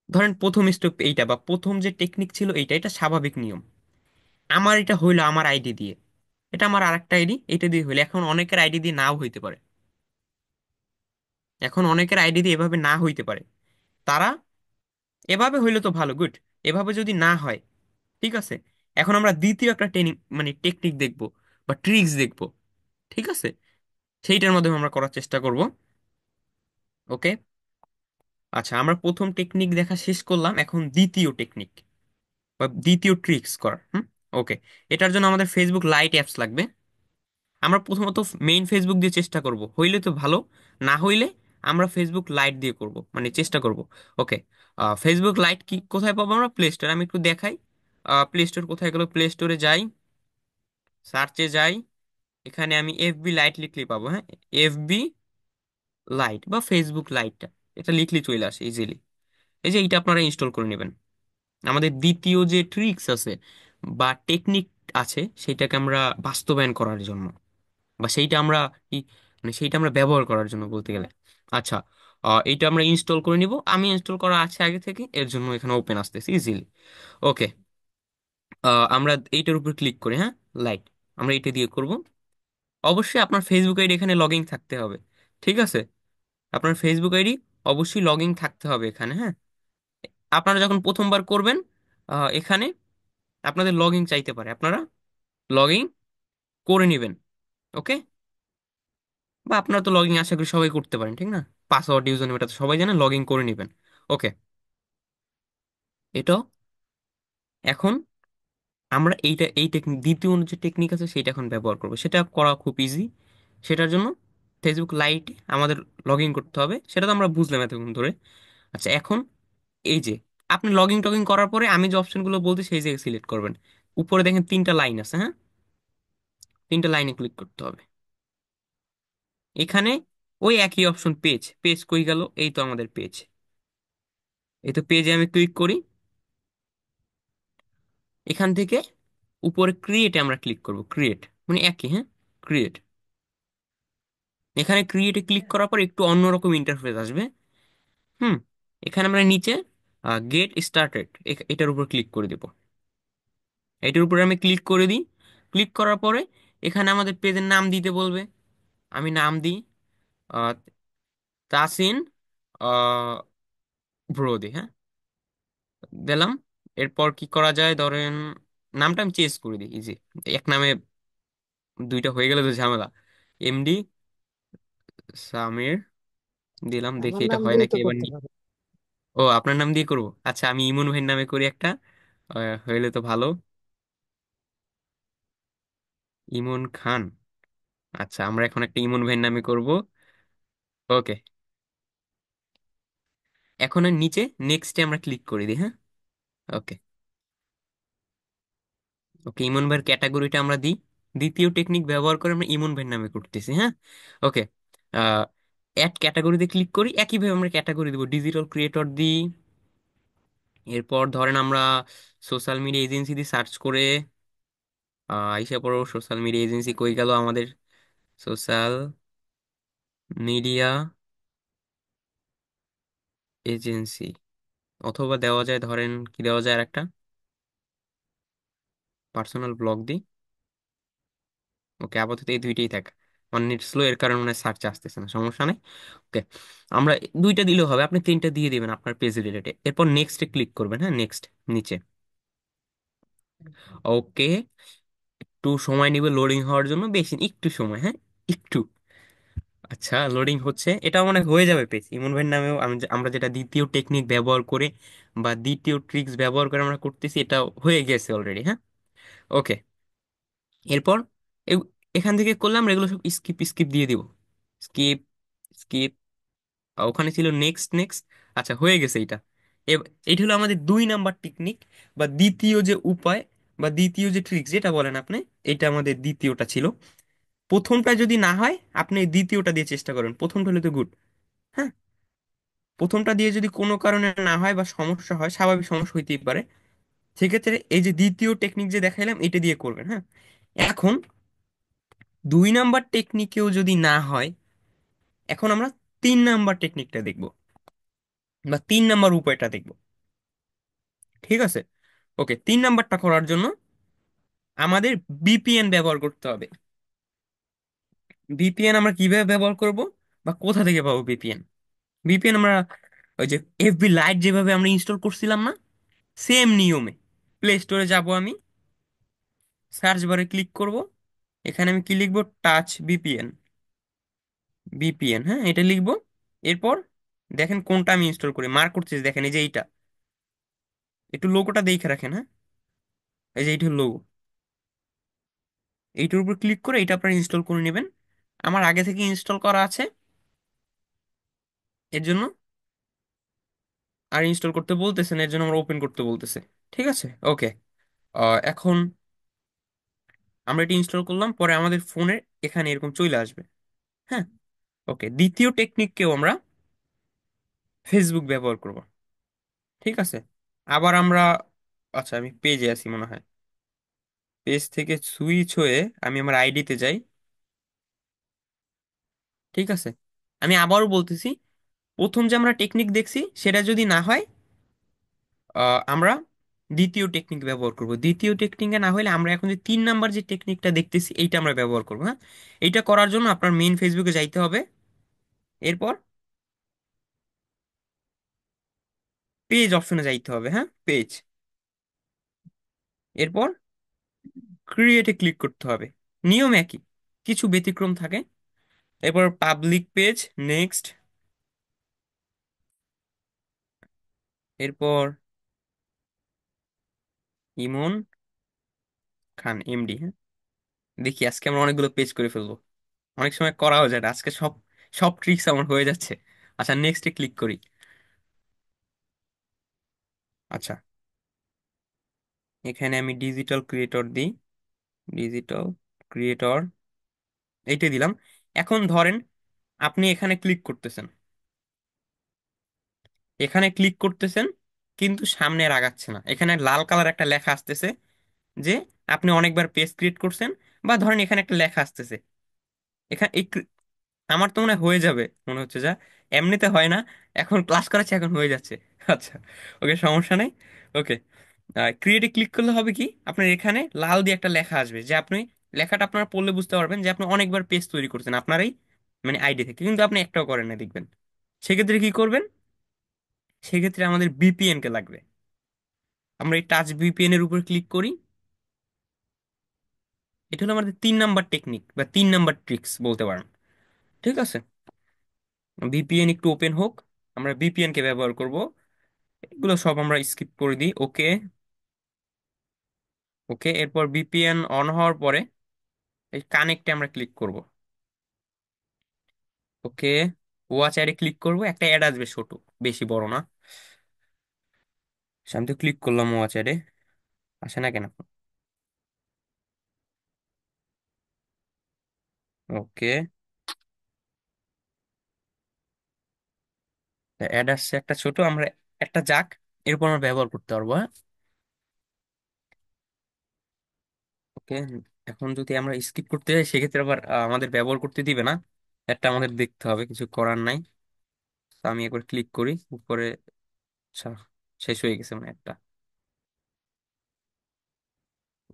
ধরেন প্রথম স্টেপ এইটা, বা প্রথম যে টেকনিক ছিল এইটা, এটা স্বাভাবিক নিয়ম। আমার এটা হইলো আমার আইডি দিয়ে, এটা আমার আরেকটা আইডি, এটা দিয়ে হইলো। এখন অনেকের আইডি দিয়ে নাও হইতে পারে, এখন অনেকের আইডি দিয়ে এভাবে না হইতে পারে, তারা এভাবে হইলে তো ভালো, গুড। এভাবে যদি না হয়, ঠিক আছে, এখন আমরা দ্বিতীয় একটা ট্রেনিং মানে টেকনিক দেখব, বা ট্রিক্স দেখব। ঠিক আছে, সেইটার মাধ্যমে আমরা করার চেষ্টা করব। ওকে, আচ্ছা আমরা প্রথম টেকনিক দেখা শেষ করলাম, এখন দ্বিতীয় টেকনিক বা দ্বিতীয় ট্রিক্স করার। ওকে, এটার জন্য আমাদের ফেসবুক লাইট অ্যাপস লাগবে। আমরা প্রথমত মেইন ফেসবুক দিয়ে চেষ্টা করব, হইলে তো ভালো, না হইলে আমরা ফেসবুক লাইট দিয়ে করব, মানে চেষ্টা করব। ওকে, ফেসবুক লাইট কি কোথায় পাবো আমরা? প্লে স্টোর, আমি একটু দেখাই। প্লে স্টোর কোথায় গেল? প্লে স্টোরে যাই, সার্চে যাই, এখানে আমি এফবি লাইট লিখলে পাবো, হ্যাঁ। এফবি লাইট বা ফেসবুক লাইটটা, এটা লিখলে চলে আসে ইজিলি। এই যে এইটা আপনারা ইনস্টল করে নেবেন। আমাদের দ্বিতীয় যে ট্রিক্স আছে বা টেকনিক আছে, সেটাকে আমরা বাস্তবায়ন করার জন্য, বা সেইটা আমরা কি মানে সেইটা আমরা ব্যবহার করার জন্য বলতে গেলে। আচ্ছা, এইটা আমরা ইনস্টল করে নিব, আমি ইনস্টল করা আছে আগে থেকে, এর জন্য এখানে ওপেন আসতেছে ইজিলি। ওকে, আমরা এইটার উপর ক্লিক করি, হ্যাঁ, লাইট, আমরা এইটা দিয়ে করব। অবশ্যই আপনার ফেসবুক আইডি এখানে লগ ইন থাকতে হবে। ঠিক আছে, আপনার ফেসবুক আইডি অবশ্যই লগ ইন থাকতে হবে এখানে, হ্যাঁ। আপনারা যখন প্রথমবার করবেন, এখানে আপনাদের লগ ইন চাইতে পারে, আপনারা লগ ইন করে নেবেন। ওকে, বা আপনারা তো লগ ইন আশা করি সবাই করতে পারেন, ঠিক না? পাসওয়ার্ড ইউজার নেম এটা তো সবাই জানে, লগ ইন করে নেবেন। ওকে, এটা এখন আমরা এইটা এই টেকনিক, দ্বিতীয় যে টেকনিক আছে সেটা এখন ব্যবহার করবো, সেটা করা খুব ইজি। সেটার জন্য ফেসবুক লাইটে আমাদের লগ ইন করতে হবে, সেটা তো আমরা বুঝলাম এতক্ষণ ধরে। আচ্ছা এখন এই যে আপনি লগ ইন টগিং করার পরে আমি যে অপশনগুলো বলতে সেই জায়গায় সিলেক্ট করবেন। উপরে দেখেন 3টা লাইন আছে, হ্যাঁ, 3টা লাইনে ক্লিক করতে হবে। এখানে ওই একই অপশন, পেজ, পেজ কই গেল? এই তো আমাদের পেজ, এই তো পেজে আমি ক্লিক করি। এখান থেকে উপরে ক্রিয়েটে আমরা ক্লিক করব, ক্রিয়েট মানে একই, হ্যাঁ, ক্রিয়েট। এখানে ক্রিয়েটে ক্লিক করার পর একটু অন্যরকম ইন্টারফেস আসবে। হুম, এখানে আমরা নিচে গেট স্টার্টেড এটার উপর ক্লিক করে দেব। এটার উপরে আমি ক্লিক করে দিই। ক্লিক করার পরে এখানে আমাদের পেজের নাম দিতে বলবে, আমি নাম দিই আহ, তাসিন ব্রোদি, হ্যাঁ, দিলাম। এরপর কি করা যায়, ধরেন নামটা আমি চেঞ্জ করে দিই, ইজি, এক নামে দুইটা হয়ে গেলে তো ঝামেলা। এমডি সামির দিলাম, দেখি আমার এটা নাম হয় দিয়েই নাকি তো এবার করতে পারো। ও আপনার নাম দিয়ে করব, আচ্ছা আমি ইমন ভাইয়ের নামে করি একটা, হইলে তো ভালো, ইমন খান। আচ্ছা আমরা এখন একটা ইমন ভাইয়ের নামে করব। ওকে, এখন এর নিচে নেক্সটে আমরা ক্লিক করে দিই, হ্যাঁ। ওকে, ওকে, ইমন ভাইয়ের ক্যাটাগরিটা আমরা দিই, দ্বিতীয় টেকনিক ব্যবহার করে আমরা ইমন ভাইয়ের নামে করতেছি, হ্যাঁ। ওকে, অ্যাড ক্যাটাগরিতে ক্লিক করি, একইভাবে আমরা ক্যাটাগরি দিব, ডিজিটাল ক্রিয়েটর দিই। এরপর ধরেন আমরা সোশ্যাল মিডিয়া এজেন্সি দিয়ে সার্চ করে আইসা পড়ো, সোশ্যাল মিডিয়া এজেন্সি কই গেল আমাদের? সোশ্যাল মিডিয়া এজেন্সি, অথবা দেওয়া যায়, ধরেন কি দেওয়া যায়, আর একটা পার্সোনাল ব্লগ দিই। ওকে, আপাতত এই দুইটাই থাক। আমার নেট স্লো, এর কারণে মনে সার্চ আসতেছে না, সমস্যা নেই। ওকে, আমরা দুইটা দিলেও হবে, আপনি তিনটা দিয়ে দিবেন আপনার পেজ রিলেটেড। এরপর নেক্সটে ক্লিক করবেন। হ্যাঁ, নেক্সট নিচে। ওকে, একটু সময় নিবে লোডিং হওয়ার জন্য, বেশি একটু সময়, হ্যাঁ একটু। আচ্ছা, লোডিং হচ্ছে, এটা মনে হয় হয়ে যাবে পেজ। ইমন ভাইয়ের নামেও আমরা যেটা দ্বিতীয় টেকনিক ব্যবহার করে বা দ্বিতীয় ট্রিক্স ব্যবহার করে আমরা করতেছি, এটা হয়ে গেছে অলরেডি। হ্যাঁ, ওকে। এরপর এ- এখান থেকে করলাম, এগুলো সব স্কিপ স্কিপ দিয়ে দিব। Skip, skip. ওখানে ছিল নেক্সট, নেক্সট। আচ্ছা, হয়ে গেছে এটা। এইটা হলো আমাদের 2 নাম্বার টেকনিক বা দ্বিতীয় যে উপায় বা দ্বিতীয় যে ট্রিক্স যেটা বলেন আপনি, এটা আমাদের দ্বিতীয়টা ছিল। প্রথমটা যদি না হয়, আপনি দ্বিতীয়টা দিয়ে চেষ্টা করেন, প্রথমটা হলে তো গুড। হ্যাঁ, প্রথমটা দিয়ে যদি কোনো কারণে না হয় বা সমস্যা হয়, স্বাভাবিক সমস্যা হইতেই পারে, সেক্ষেত্রে এই যে দ্বিতীয় টেকনিক যে দেখাইলাম, এটা দিয়ে করবেন। হ্যাঁ, এখন 2 নাম্বার টেকনিকেও যদি না হয়, এখন আমরা 3 নাম্বার টেকনিকটা দেখব বা 3 নাম্বার উপায়টা দেখব। ঠিক আছে, ওকে। 3 নাম্বারটা করার জন্য আমাদের বিপিএন ব্যবহার করতে হবে। বিপিএন আমরা কিভাবে ব্যবহার করব বা কোথা থেকে পাবো বিপিএন? বিপিএন আমরা ওই যে এফবি লাইট যেভাবে আমরা ইনস্টল করছিলাম না, সেম নিয়মে প্লে স্টোরে যাব আমি, সার্চ বারে ক্লিক করব, এখানে আমি কি লিখবো, টাচ বিপিএন। বিপিএন, হ্যাঁ, এটা লিখবো। এরপর দেখেন কোনটা আমি ইনস্টল করি, মার্ক করতেছি, দেখেন এই যে এইটা। একটু লোগোটা দেখে রাখেন, হ্যাঁ, এই যে এইটা লোগো। এইটার উপর ক্লিক করে এটা আপনারা ইনস্টল করে নেবেন। আমার আগে থেকে ইনস্টল করা আছে, এর জন্য আর ইনস্টল করতে বলতেছে না, এর জন্য আমরা ওপেন করতে বলতেছে। ঠিক আছে, ওকে। এখন আমরা এটা ইনস্টল করলাম, পরে আমাদের ফোনে এখানে এরকম চলে আসবে। হ্যাঁ, ওকে। দ্বিতীয় টেকনিককেও আমরা ফেসবুক ব্যবহার করব। ঠিক আছে, আবার আমরা, আচ্ছা আমি পেজে আছি মনে হয়, পেজ থেকে সুইচ হয়ে আমি আমার আইডিতে যাই। ঠিক আছে, আমি আবারও বলতেছি, প্রথম যে আমরা টেকনিক দেখছি সেটা যদি না হয়, আমরা দ্বিতীয় টেকনিক ব্যবহার করব। দ্বিতীয় টেকনিকে না হলে আমরা এখন যে 3 নাম্বার যে টেকনিকটা দেখতেছি, এইটা আমরা ব্যবহার করবো। হ্যাঁ, এইটা করার জন্য আপনার মেইন ফেসবুকে যাইতে হবে। এরপর পেজ অপশনে যাইতে হবে। হ্যাঁ, পেজ। এরপর ক্রিয়েটে ক্লিক করতে হবে। নিয়ম একই, কিছু ব্যতিক্রম থাকে। এরপর পাবলিক পেজ, নেক্সট। এরপর ইমন খান এমডি। হ্যাঁ, দেখি আজকে আমরা অনেকগুলো পেজ করে ফেলবো। অনেক সময় করাও যায় না, আজকে সব সব ট্রিক্স আমার হয়ে যাচ্ছে। আচ্ছা, নেক্সটে ক্লিক করি। আচ্ছা, এখানে আমি ডিজিটাল ক্রিয়েটর দিই। ডিজিটাল ক্রিয়েটর, এইটাই দিলাম। এখন ধরেন আপনি এখানে ক্লিক করতেছেন, এখানে ক্লিক করতেছেন, কিন্তু সামনে আর আগাচ্ছে না। এখানে লাল কালার একটা লেখা আসতেছে যে আপনি অনেকবার পেজ ক্রিয়েট করছেন, বা ধরেন এখানে একটা লেখা আসতেছে। এখানে আমার তো মনে হয় হয়ে যাবে, মনে হচ্ছে যা, এমনিতে হয় না, এখন ক্লাস করাচ্ছি এখন হয়ে যাচ্ছে। আচ্ছা, ওকে, সমস্যা নেই। ওকে, ক্রিয়েটে ক্লিক করলে হবে কি, আপনার এখানে লাল দিয়ে একটা লেখা আসবে, যে আপনি লেখাটা আপনারা পড়লে বুঝতে পারবেন যে আপনি অনেকবার পেজ তৈরি করছেন আপনারই মানে আইডি থেকে, কিন্তু আপনি একটাও করেন না দেখবেন। সেক্ষেত্রে কি করবেন? সেক্ষেত্রে আমাদের বিপিএন কে লাগবে। আমরা এই টাচ বিপিএন এর উপর ক্লিক করি। এটা হলো আমাদের 3 নাম্বার টেকনিক বা 3 নাম্বার ট্রিক্স বলতে পারেন। ঠিক আছে, ভিপিএন একটু ওপেন হোক, আমরা ভিপিএন কে ব্যবহার করব। এগুলো সব আমরা স্কিপ করে দিই। ওকে, ওকে। এরপর ভিপিএন অন হওয়ার পরে এই কানেক্টে আমরা ক্লিক করব। ওকে, ওয়াচ অ্যাডে ক্লিক করব, একটা অ্যাড আসবে ছোট, বেশি বড় না। আমি তো ক্লিক করলাম ওয়াচ অ্যাডে, আসে না কেন? ওকে, অ্যাড আসছে একটা ছোট, আমরা একটা যাক, এরপর আমরা ব্যবহার করতে পারবো। হ্যাঁ, ওকে। এখন যদি আমরা স্কিপ করতে যাই, সেক্ষেত্রে আবার আমাদের ব্যবহার করতে দিবে না, একটা আমাদের দেখতে হবে, কিছু করার নাই। তো আমি একবার ক্লিক করি উপরে। আচ্ছা, শেষ হয়ে গেছে মানে একটা,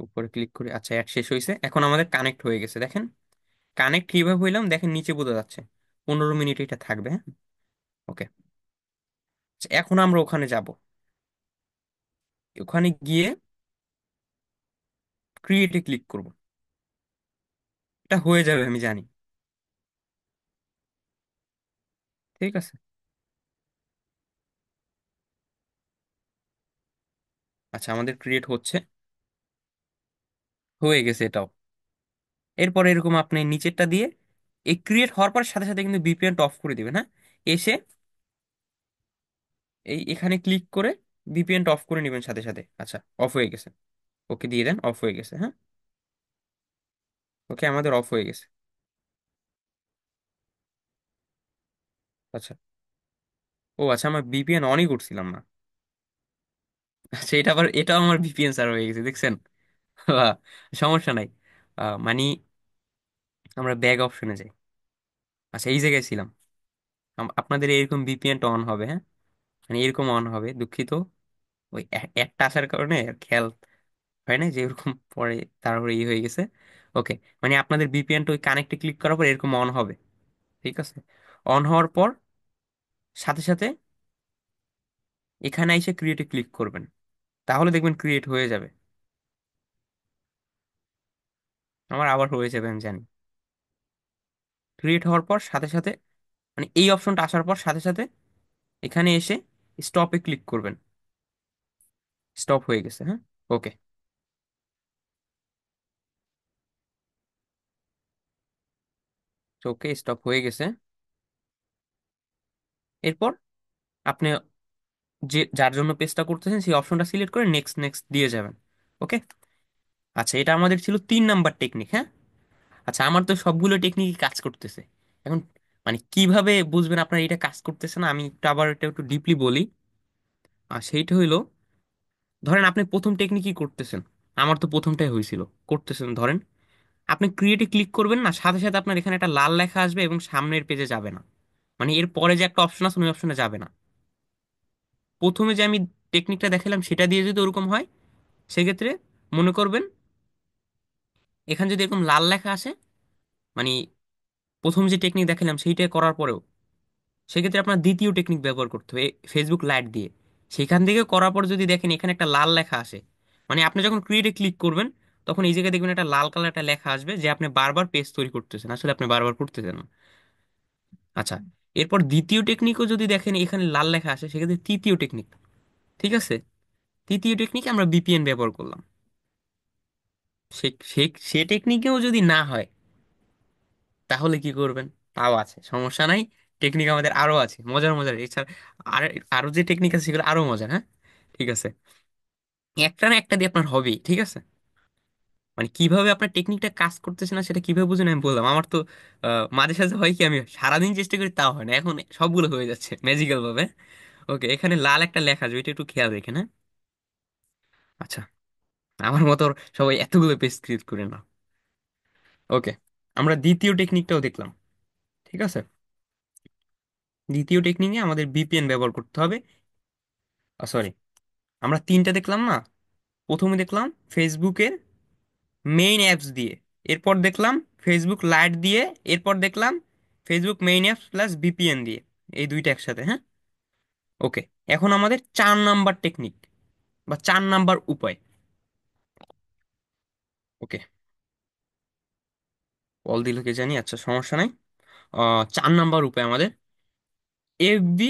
উপরে ক্লিক করি, আচ্ছা অ্যাড শেষ হয়েছে। এখন আমাদের কানেক্ট হয়ে গেছে, দেখেন কানেক্ট কিভাবে হইলাম দেখেন, নিচে বোঝা যাচ্ছে 15 মিনিট এটা থাকবে, হ্যাঁ। ওকে, এখন আমরা ওখানে যাব, ওখানে গিয়ে ক্রিয়েটে ক্লিক করব। এটা হয়ে যাবে আমি জানি, ঠিক আছে। আচ্ছা আমাদের ক্রিয়েট হচ্ছে, হয়ে গেছে এটাও। এরপর এরকম আপনি নিচেরটা দিয়ে এই ক্রিয়েট হওয়ার পর সাথে সাথে কিন্তু ভিপিএনটা অফ করে দিবেন, হ্যাঁ। এসে এই এখানে ক্লিক করে ভিপিএনটা অফ করে নেবেন সাথে সাথে। আচ্ছা অফ হয়ে গেছে, ওকে দিয়ে দেন, অফ হয়ে গেছে, হ্যাঁ। ওকে আমাদের অফ হয়ে গেছে। আচ্ছা, ও আচ্ছা আমার ভিপিএন অনই করছিলাম না। আচ্ছা এটা আবার, এটাও আমার ভিপিএন সার্ভ হয়ে গেছে দেখছেন। বাহ, সমস্যা নাই। মানে আমরা ব্যাক অপশনে যাই। আচ্ছা এই জায়গায় ছিলাম। আপনাদের এরকম ভিপিএনটা অন হবে, হ্যাঁ, মানে এরকম অন হবে, দুঃখিত। ওই একটা আসার কারণে আর খেয়াল হয় না যে এরকম পরে তারপরে হয়ে গেছে। ওকে, মানে আপনাদের ভিপিএনটা ওই কানেক্টে ক্লিক করার পর এরকম অন হবে, ঠিক আছে। অন হওয়ার পর সাথে সাথে এখানে এসে ক্রিয়েটে ক্লিক করবেন, তাহলে দেখবেন ক্রিয়েট হয়ে যাবে। আমার আবার হয়ে যাবে আমি জানি। ক্রিয়েট হওয়ার পর সাথে সাথে, মানে এই অপশনটা আসার পর সাথে সাথে এখানে এসে স্টপে ক্লিক করবেন। স্টপ হয়ে গেছে, হ্যাঁ। ওকে, ওকে স্টপ হয়ে গেছে। এরপর আপনি যে যার জন্য পেজটা করতেছেন সেই অপশনটা সিলেক্ট করে নেক্সট নেক্সট দিয়ে যাবেন। ওকে, আচ্ছা এটা আমাদের ছিল 3 নাম্বার টেকনিক, হ্যাঁ। আচ্ছা আমার তো সবগুলো টেকনিকই কাজ করতেছে এখন, মানে কিভাবে বুঝবেন আপনার এটা কাজ করতেছে না, আমি একটু আবার এটা একটু ডিপলি বলি। আর সেইটা হইলো, ধরেন আপনি প্রথম টেকনিকই করতেছেন, আমার তো প্রথমটাই হয়েছিল, করতেছেন ধরেন, আপনি ক্রিয়েটে ক্লিক করবেন না, সাথে সাথে আপনার এখানে একটা লাল লেখা আসবে এবং সামনের পেজে যাবে না, মানে এর পরে যে একটা অপশন আছে ওই অপশনে যাবে না। প্রথমে যে আমি টেকনিকটা দেখালাম সেটা দিয়ে যদি ওরকম হয়, সেক্ষেত্রে মনে করবেন এখানে যদি এরকম লাল লেখা আসে, মানে প্রথম যে টেকনিক দেখালাম সেইটা করার পরেও, সেক্ষেত্রে আপনার দ্বিতীয় টেকনিক ব্যবহার করতে হবে ফেসবুক লাইট দিয়ে। সেখান থেকে করার পর যদি দেখেন এখানে একটা লাল লেখা আসে, মানে আপনি যখন ক্রিয়েটে ক্লিক করবেন তখন এই জায়গায় দেখবেন একটা লাল কালার একটা লেখা আসবে যে আপনি বারবার পেজ তৈরি করতেছেন, আসলে আপনি বারবার করতেছেন না। আচ্ছা, এরপর দ্বিতীয় টেকনিকও যদি দেখেন এখানে লাল লেখা আসে, সেক্ষেত্রে তৃতীয় টেকনিক, ঠিক আছে। তৃতীয় টেকনিকে আমরা বিপিএন ব্যবহার করলাম। সে সে সে টেকনিকেও যদি না হয় তাহলে কি করবেন, তাও আছে, সমস্যা নাই। টেকনিক আমাদের আরো আছে মজার মজার, এছাড়া আর আরো যে টেকনিক আছে সেগুলো আরো মজার, হ্যাঁ। ঠিক আছে, একটা না একটা দিয়ে আপনার হবেই, ঠিক আছে। মানে কিভাবে আপনার টেকনিকটা কাজ করতেছে না সেটা কিভাবে বুঝেন আমি বললাম। আমার তো মাঝে সাঝে হয় কি, আমি সারাদিন চেষ্টা করি তাও হয় না, এখন সবগুলো হয়ে যাচ্ছে ম্যাজিক্যাল ভাবে। ওকে, এখানে লাল একটা লেখা আছে, ওইটা একটু খেয়াল রেখেন, হ্যাঁ। আচ্ছা, আমার মতো সবাই এতগুলো পেজ ক্রিয়েট করে না। ওকে, আমরা দ্বিতীয় টেকনিকটাও দেখলাম, ঠিক আছে। দ্বিতীয় টেকনিকে আমাদের ভিপিএন ব্যবহার করতে হবে। সরি, আমরা তিনটা দেখলাম না, প্রথমে দেখলাম ফেসবুকের মেইন অ্যাপস দিয়ে, এরপর দেখলাম ফেসবুক লাইট দিয়ে, এরপর দেখলাম Facebook main apps plus VPN দিয়ে, এই দুইটা একসাথে, হ্যাঁ। ওকে, এখন আমাদের 4 নাম্বার টেকনিক বা 4 নাম্বার উপায়। ওকে, কল দিল কে জানি, আচ্ছা সমস্যা নাই। 4 নাম্বার উপায় আমাদের এফবি,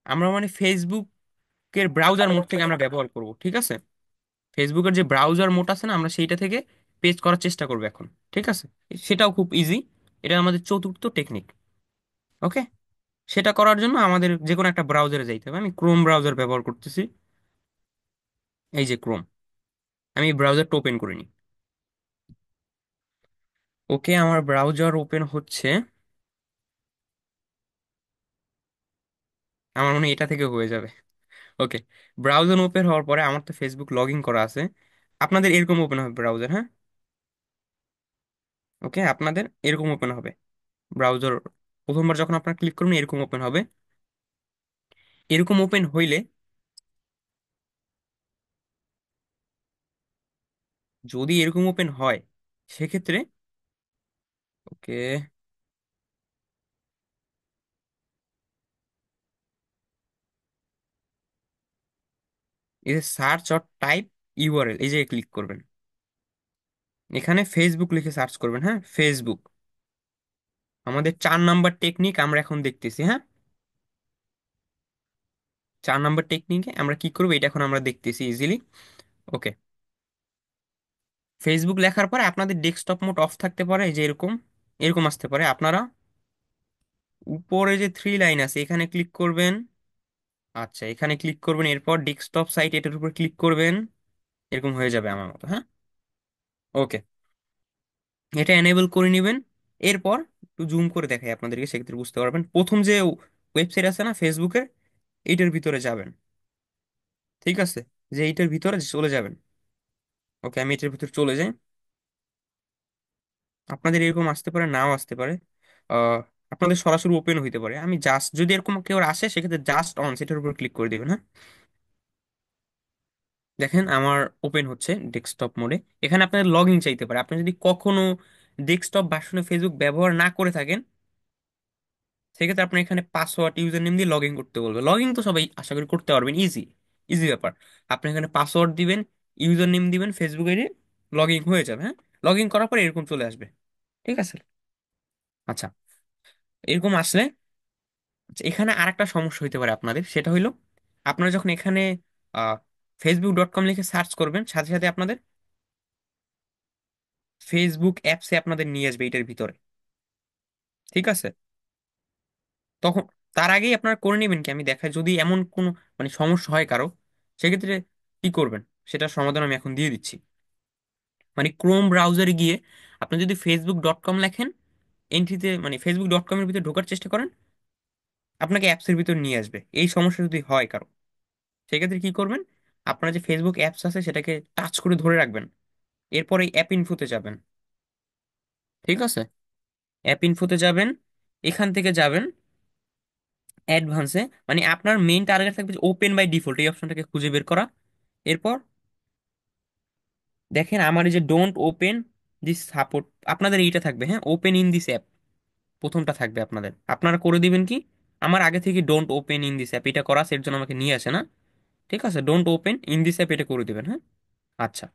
আমরা মানে ফেসবুকের ব্রাউজার মোড থেকে আমরা ব্যবহার করব, ঠিক আছে। ফেসবুকের যে ব্রাউজার মোড আছে না, আমরা সেইটা থেকে পেজ করার চেষ্টা করবো এখন, ঠিক আছে। সেটাও খুব ইজি, এটা আমাদের চতুর্থ টেকনিক। ওকে, সেটা করার জন্য আমাদের যে কোনো একটা ব্রাউজারে যাইতে হবে। আমি ক্রোম ব্রাউজার ব্যবহার করতেছি, এই যে ক্রোম, আমি ব্রাউজারটা ওপেন করিনি। ওকে, আমার ব্রাউজার ওপেন হচ্ছে, আমার মনে হয় এটা থেকে হয়ে যাবে। ওকে, ব্রাউজার ওপেন হওয়ার পরে আমার তো ফেসবুক লগ ইন করা আছে, আপনাদের এরকম ওপেন হবে ব্রাউজার, হ্যাঁ। ওকে, আপনাদের এরকম ওপেন হবে ব্রাউজার, প্রথমবার যখন আপনার ক্লিক করবেন এরকম ওপেন হবে। এরকম ওপেন হইলে, যদি এরকম ওপেন হয়, সেক্ষেত্রে ওকে, এই যে সার্চ অর টাইপ ইউআরএল, এই যে ক্লিক করবেন, এখানে ফেসবুক লিখে সার্চ করবেন। হ্যাঁ, ফেসবুক আমাদের 4 নাম্বার টেকনিক আমরা এখন দেখতেছি। হ্যাঁ, 4 নাম্বার টেকনিকে আমরা কি করবো এটা এখন আমরা দেখতেছি ইজিলি। ওকে, ফেসবুক লেখার পরে আপনাদের ডেস্কটপ মোড অফ থাকতে পারে, এই যে এরকম এরকম আসতে পারে। আপনারা উপরে যে 3 লাইন আছে এখানে ক্লিক করবেন। আচ্ছা, এখানে ক্লিক করবেন, এরপর ডেস্কটপ সাইট এটার উপর ক্লিক করবেন, এরকম হয়ে যাবে আমার মতো। হ্যাঁ, ওকে, এটা এনেবল করে নেবেন। এরপর একটু জুম করে দেখাই আপনাদেরকে, সেক্ষেত্রে বুঝতে পারবেন। প্রথম যে ওয়েবসাইট আছে না ফেসবুকের, এইটার ভিতরে যাবেন। ঠিক আছে, যে এইটার ভিতরে চলে যাবেন। ওকে, আমি এটার ভিতরে চলে যাই। আপনাদের এরকম আসতে পারে, নাও আসতে পারে। আহ আপনাদের সরাসরি ওপেন হইতে পারে। আমি জাস্ট, যদি এরকম কেউ আসে সেক্ষেত্রে জাস্ট অন সেটার উপর ক্লিক করে দিবেন। হ্যাঁ, দেখেন আমার ওপেন হচ্ছে ডেস্কটপ মোডে। এখানে আপনাদের লগ ইন চাইতে পারে। আপনি যদি কখনো ডেস্কটপ ভার্সনে ফেসবুক ব্যবহার না করে থাকেন, সেক্ষেত্রে আপনি এখানে পাসওয়ার্ড ইউজার নেম দিয়ে লগ ইন করতে বলবে। লগ ইন তো সবাই আশা করি করতে পারবেন, ইজি ইজি ব্যাপার। আপনি এখানে পাসওয়ার্ড দিবেন, ইউজার নেম দিবেন, ফেসবুক আইডি, লগ ইন হয়ে যাবে। হ্যাঁ, লগ ইন করার পর এরকম চলে আসবে। ঠিক আছে, আচ্ছা, এরকম আসলে, আচ্ছা, এখানে আরেকটা সমস্যা হইতে পারে আপনাদের, সেটা হইলো আপনারা যখন এখানে facebook.com লিখে সার্চ করবেন, সাথে সাথে আপনাদের ফেসবুক অ্যাপসে আপনাদের নিয়ে আসবে এটার ভিতরে। ঠিক আছে, তখন তার আগেই আপনারা করে নেবেন কি, আমি দেখাই, যদি এমন কোনো মানে সমস্যা হয় কারো, সেক্ষেত্রে কি করবেন সেটার সমাধান আমি এখন দিয়ে দিচ্ছি। মানে ক্রোম ব্রাউজারে গিয়ে আপনি যদি facebook.com লেখেন, এন্ট্রিতে মানে facebook.com এর ভিতরে ঢোকার চেষ্টা করেন, আপনাকে অ্যাপসের ভিতর নিয়ে আসবে। এই সমস্যা যদি হয় কারো, সেক্ষেত্রে কি করবেন, আপনার যে ফেসবুক অ্যাপস আছে সেটাকে টাচ করে ধরে রাখবেন। এরপরে অ্যাপ ইনফোতে যাবেন। ঠিক আছে, অ্যাপ ইনফোতে যাবেন, এখান থেকে যাবেন অ্যাডভান্সে। মানে আপনার মেইন টার্গেট থাকবে ওপেন বাই ডিফল্ট, এই অপশনটাকে খুঁজে বের করা। এরপর দেখেন আমার এই যে ডোন্ট ওপেন দিস সাপোর্ট, আপনাদের এইটা থাকবে। হ্যাঁ, ওপেন ইন দিস অ্যাপ প্রথমটা থাকবে আপনাদের। আপনারা করে দিবেন কি, আমার আগে থেকে don't open in this app এটা করা আছে, এর জন্য আমাকে নিয়ে আসে না। ঠিক আছে, don't open in this app এটা করে দিবেন। হ্যাঁ, আচ্ছা,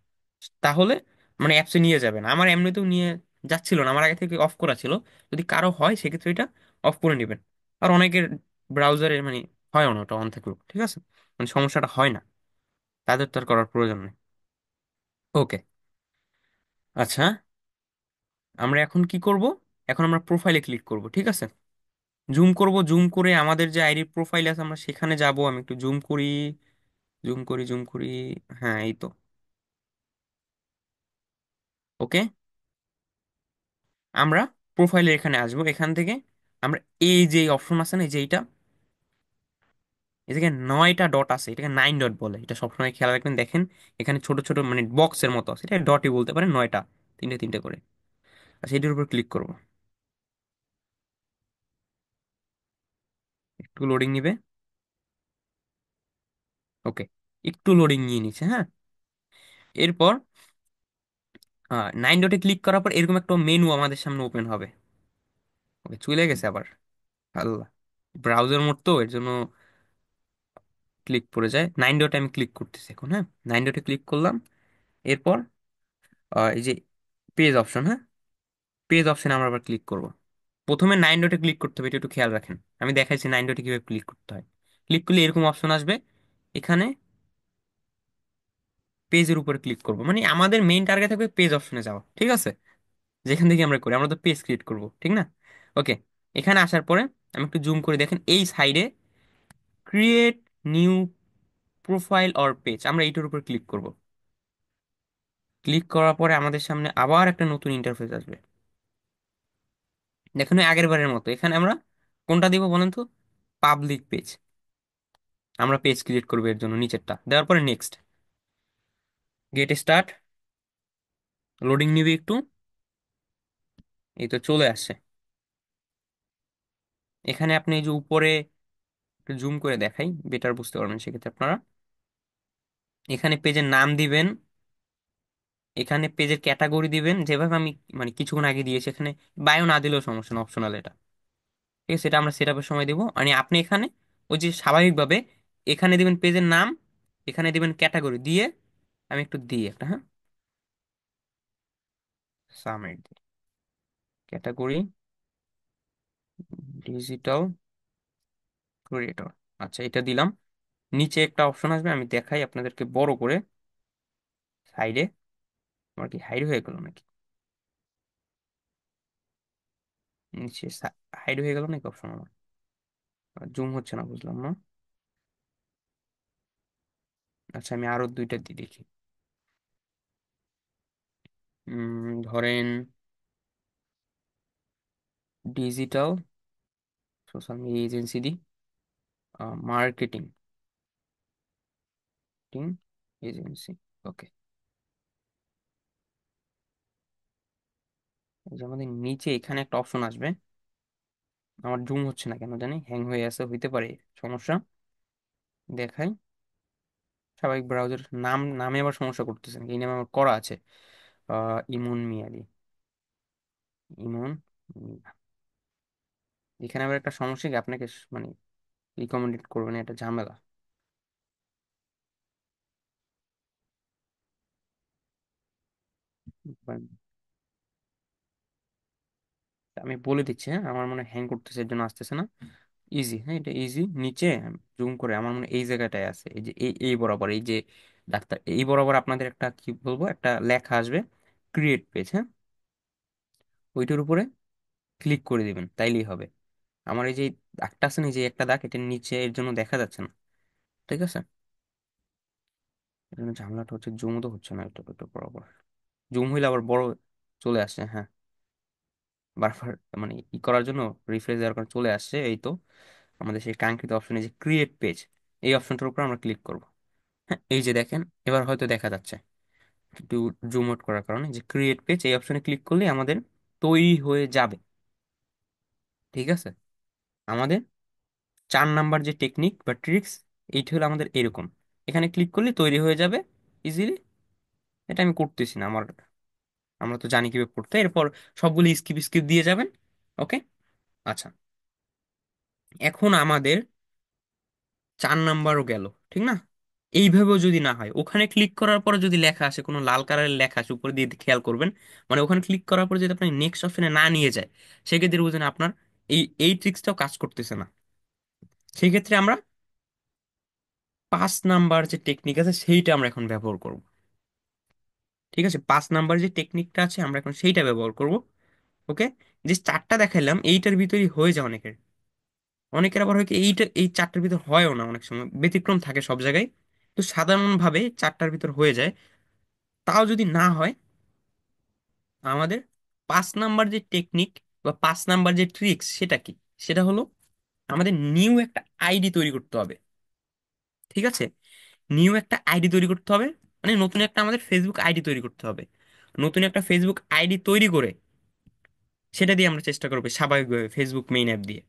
তাহলে মানে অ্যাপসে নিয়ে যাবেন। আমার এমনিতেও নিয়ে যাচ্ছিল না, আমার আগে থেকে অফ করা ছিল। যদি কারো হয় সেক্ষেত্রে এটা অফ করে নেবেন। আর অনেকের ব্রাউজারে মানে হয় না ওটা অন থাকলেও, ঠিক আছে, মানে সমস্যাটা হয় না, তাদের তো আর করার প্রয়োজন নেই। ওকে, আচ্ছা, আমরা এখন কি করব, এখন আমরা প্রোফাইলে ক্লিক করব। ঠিক আছে, জুম করব, জুম করে আমাদের যে আইডি প্রোফাইল আছে আমরা সেখানে যাব। আমি একটু জুম করি, জুম করি, জুম করি। হ্যাঁ, এই তো। ওকে, আমরা প্রোফাইলের এখানে আসবো। এখান থেকে আমরা এই যে অপশন আছে না, এই যে এইটা, এই থেকে 9টা ডট আছে, এটাকে 9 ডট বলে। এটা সবসময় খেয়াল রাখবেন। দেখেন এখানে ছোট ছোট মানে বক্সের মতো আছে, এটা ডটই বলতে পারেন, 9টা, তিনটে তিনটে করে। আচ্ছা, এটার উপর ক্লিক করব। একটু লোডিং নিবে। ওকে, একটু লোডিং নিয়ে নিচ্ছে। হ্যাঁ, এরপর 9 ডটে ক্লিক করার পর এরকম একটা মেনু আমাদের সামনে ওপেন হবে। ওকে, চলে গেছে আবার। আল্লাহ, ব্রাউজার মোড তো এর জন্য ক্লিক পড়ে যায়। 9 ডটে আমি ক্লিক করতেছি এখন। হ্যাঁ, 9 ডটে ক্লিক করলাম। এরপর এই যে পেজ অপশন, হ্যাঁ, পেজ অপশনে আমরা আবার ক্লিক করব। প্রথমে 9 ডটে ক্লিক করতে হবে, এটা একটু খেয়াল রাখেন। আমি দেখাইছি 9 ডটে কিভাবে ক্লিক করতে হয়। ক্লিক করলে এরকম অপশন আসবে। এখানে পেজের উপরে ক্লিক করব, মানে আমাদের মেইন টার্গেট থাকবে পেজ অপশনে যাওয়া। ঠিক আছে, যেখান থেকে আমরা করি, আমরা তো পেজ ক্রিয়েট করব, ঠিক না? ওকে, এখানে আসার পরে আমি একটু জুম করে দেখেন এই সাইডে create new profile or page, আমরা এইটার উপর ক্লিক করব। ক্লিক করার পরে আমাদের সামনে আবার একটা নতুন ইন্টারফেস আসবে। দেখুন ওই আগের বারের মতো এখানে আমরা কোনটা দিব বলেন তো, পাবলিক পেজ। আমরা পেজ ক্রিয়েট করবো এর জন্য, নিচেরটা দেওয়ার পরে নেক্সট, গেট স্টার্ট, লোডিং নিবে একটু। এই তো চলে আসছে। এখানে আপনি এই যে উপরে একটু জুম করে দেখাই, বেটার বুঝতে পারবেন সেক্ষেত্রে আপনারা। এখানে পেজের নাম দিবেন, এখানে পেজের ক্যাটাগরি দিবেন যেভাবে আমি মানে কিছুক্ষণ আগে দিয়েছি। এখানে বায়ো না দিলেও সমস্যা না, অপশনাল এটা। ঠিক আছে, সেটা আমরা সেট আপের সময় দেবো। আর আপনি এখানে ওই যে স্বাভাবিকভাবে এখানে দিবেন পেজের নাম, এখানে দিবেন ক্যাটাগরি দিয়ে, আমি একটু দিই একটা, হ্যাঁ, সামেট ক্যাটাগরি ডিজিটাল ক্রিয়েটর। আচ্ছা, এটা দিলাম। নিচে একটা অপশন আসবে, আমি দেখাই আপনাদেরকে বড় করে সাইডে। আমার কি হাইড হয়ে গেল নাকি? নিচে হাইড হয়ে গেল নাকি অপশন? আমার জুম হচ্ছে না, বুঝলাম না। আচ্ছা, আমি আরো দুইটা দিয়ে দেখি। ধরেন ডিজিটাল সোশ্যাল মিডিয়া এজেন্সি দি, মার্কেটিং এজেন্সি। ওকে, যে আমাদের নিচে এখানে একটা অপশন আসবে। আমার জুম হচ্ছে না কেন জানি, হ্যাং হয়ে আছে, হইতে পারে সমস্যা। দেখাই, স্বাভাবিক ব্রাউজার নামে আবার সমস্যা করতেছে নাকি? এই নামে আমার করা আছে, ইমন মিয়াদি, ইমন মিয়া। এখানে আবার একটা সমস্যা কি, আপনাকে মানে রিকমেন্ডেড করবেন, এটা ঝামেলা। আমি বলে দিচ্ছি, হ্যাঁ, আমার মনে হ্যাং করতেছে, এর জন্য আসতেছে না। ইজি, হ্যাঁ, এটা ইজি। নিচে জুম করে আমার মনে হয় এই জায়গাটায় আছে, এই যে এই বরাবর, এই যে ডাক্তার, এই বরাবর আপনাদের একটা কি বলবো, একটা লেখা আসবে ক্রিয়েট পেজ, হ্যাঁ, ওইটার উপরে ক্লিক করে দিবেন, তাইলেই হবে। আমার এই যে দাগটা আছে না, এই যে একটা দাগ, এটার নিচে এর জন্য দেখা যাচ্ছে না। ঠিক আছে, এর জন্য ঝামেলাটা হচ্ছে, জুম তো হচ্ছে না, এটা একটু বরাবর জুম হইলে আবার বড় চলে আসছে, হ্যাঁ, বারবার মানে ই করার জন্য রিফ্রেশ দেওয়ার কারণে চলে আসছে। এই তো আমাদের সেই কাঙ্ক্ষিত অপশনে যে ক্রিয়েট পেজ, এই অপশনটার উপর আমরা ক্লিক করব। হ্যাঁ, এই যে দেখেন, এবার হয়তো দেখা যাচ্ছে একটু জুম আউট করার কারণে, যে ক্রিয়েট পেজ এই অপশনে ক্লিক করলে আমাদের তৈরি হয়ে যাবে। ঠিক আছে, আমাদের 4 নাম্বার যে টেকনিক বা ট্রিক্স, এইটা হলো আমাদের এরকম। এখানে ক্লিক করলে তৈরি হয়ে যাবে ইজিলি। এটা আমি করতেছি না, আমরা তো জানি কিভাবে করতে হয়। এরপর সবগুলো স্কিপ স্কিপ দিয়ে যাবেন। ওকে, আচ্ছা, এখন আমাদের 4 নাম্বারও গেল, ঠিক না? এইভাবেও যদি না হয়, ওখানে ক্লিক করার পরে যদি লেখা আসে, কোনো লাল কালারের লেখা আসে উপরে দিয়ে, খেয়াল করবেন। মানে ওখানে ক্লিক করার পরে যদি আপনার নেক্সট অপশনে না নিয়ে যায়, সেক্ষেত্রে বুঝেন আপনার এই ট্রিক্সটাও কাজ করতেছে না। সেক্ষেত্রে আমরা 5 নাম্বার যে টেকনিক আছে সেইটা আমরা এখন ব্যবহার করব। ঠিক আছে, 5 নাম্বার যে টেকনিকটা আছে আমরা এখন সেইটা ব্যবহার করব। ওকে, যে 4টা দেখাইলাম এইটার ভিতরেই হয়ে যায় অনেকের। অনেকের আবার হয় কি, এই 4টার ভিতর হয়ও না, অনেক সময় ব্যতিক্রম থাকে সব জায়গায়। তো সাধারণভাবে 4টার ভিতর হয়ে যায়। তাও যদি না হয়, আমাদের 5 নাম্বার যে টেকনিক বা 5 নাম্বার যে ট্রিক্স, সেটা কি? সেটা হলো আমাদের নিউ একটা আইডি তৈরি করতে হবে। ঠিক আছে, নিউ একটা আইডি তৈরি করতে হবে, মানে নতুন একটা আমাদের ফেসবুক আইডি তৈরি করতে হবে। নতুন একটা ফেসবুক আইডি তৈরি করে সেটা দিয়ে আমরা চেষ্টা করবো স্বাভাবিকভাবে ফেসবুক মেইন অ্যাপ দিয়ে,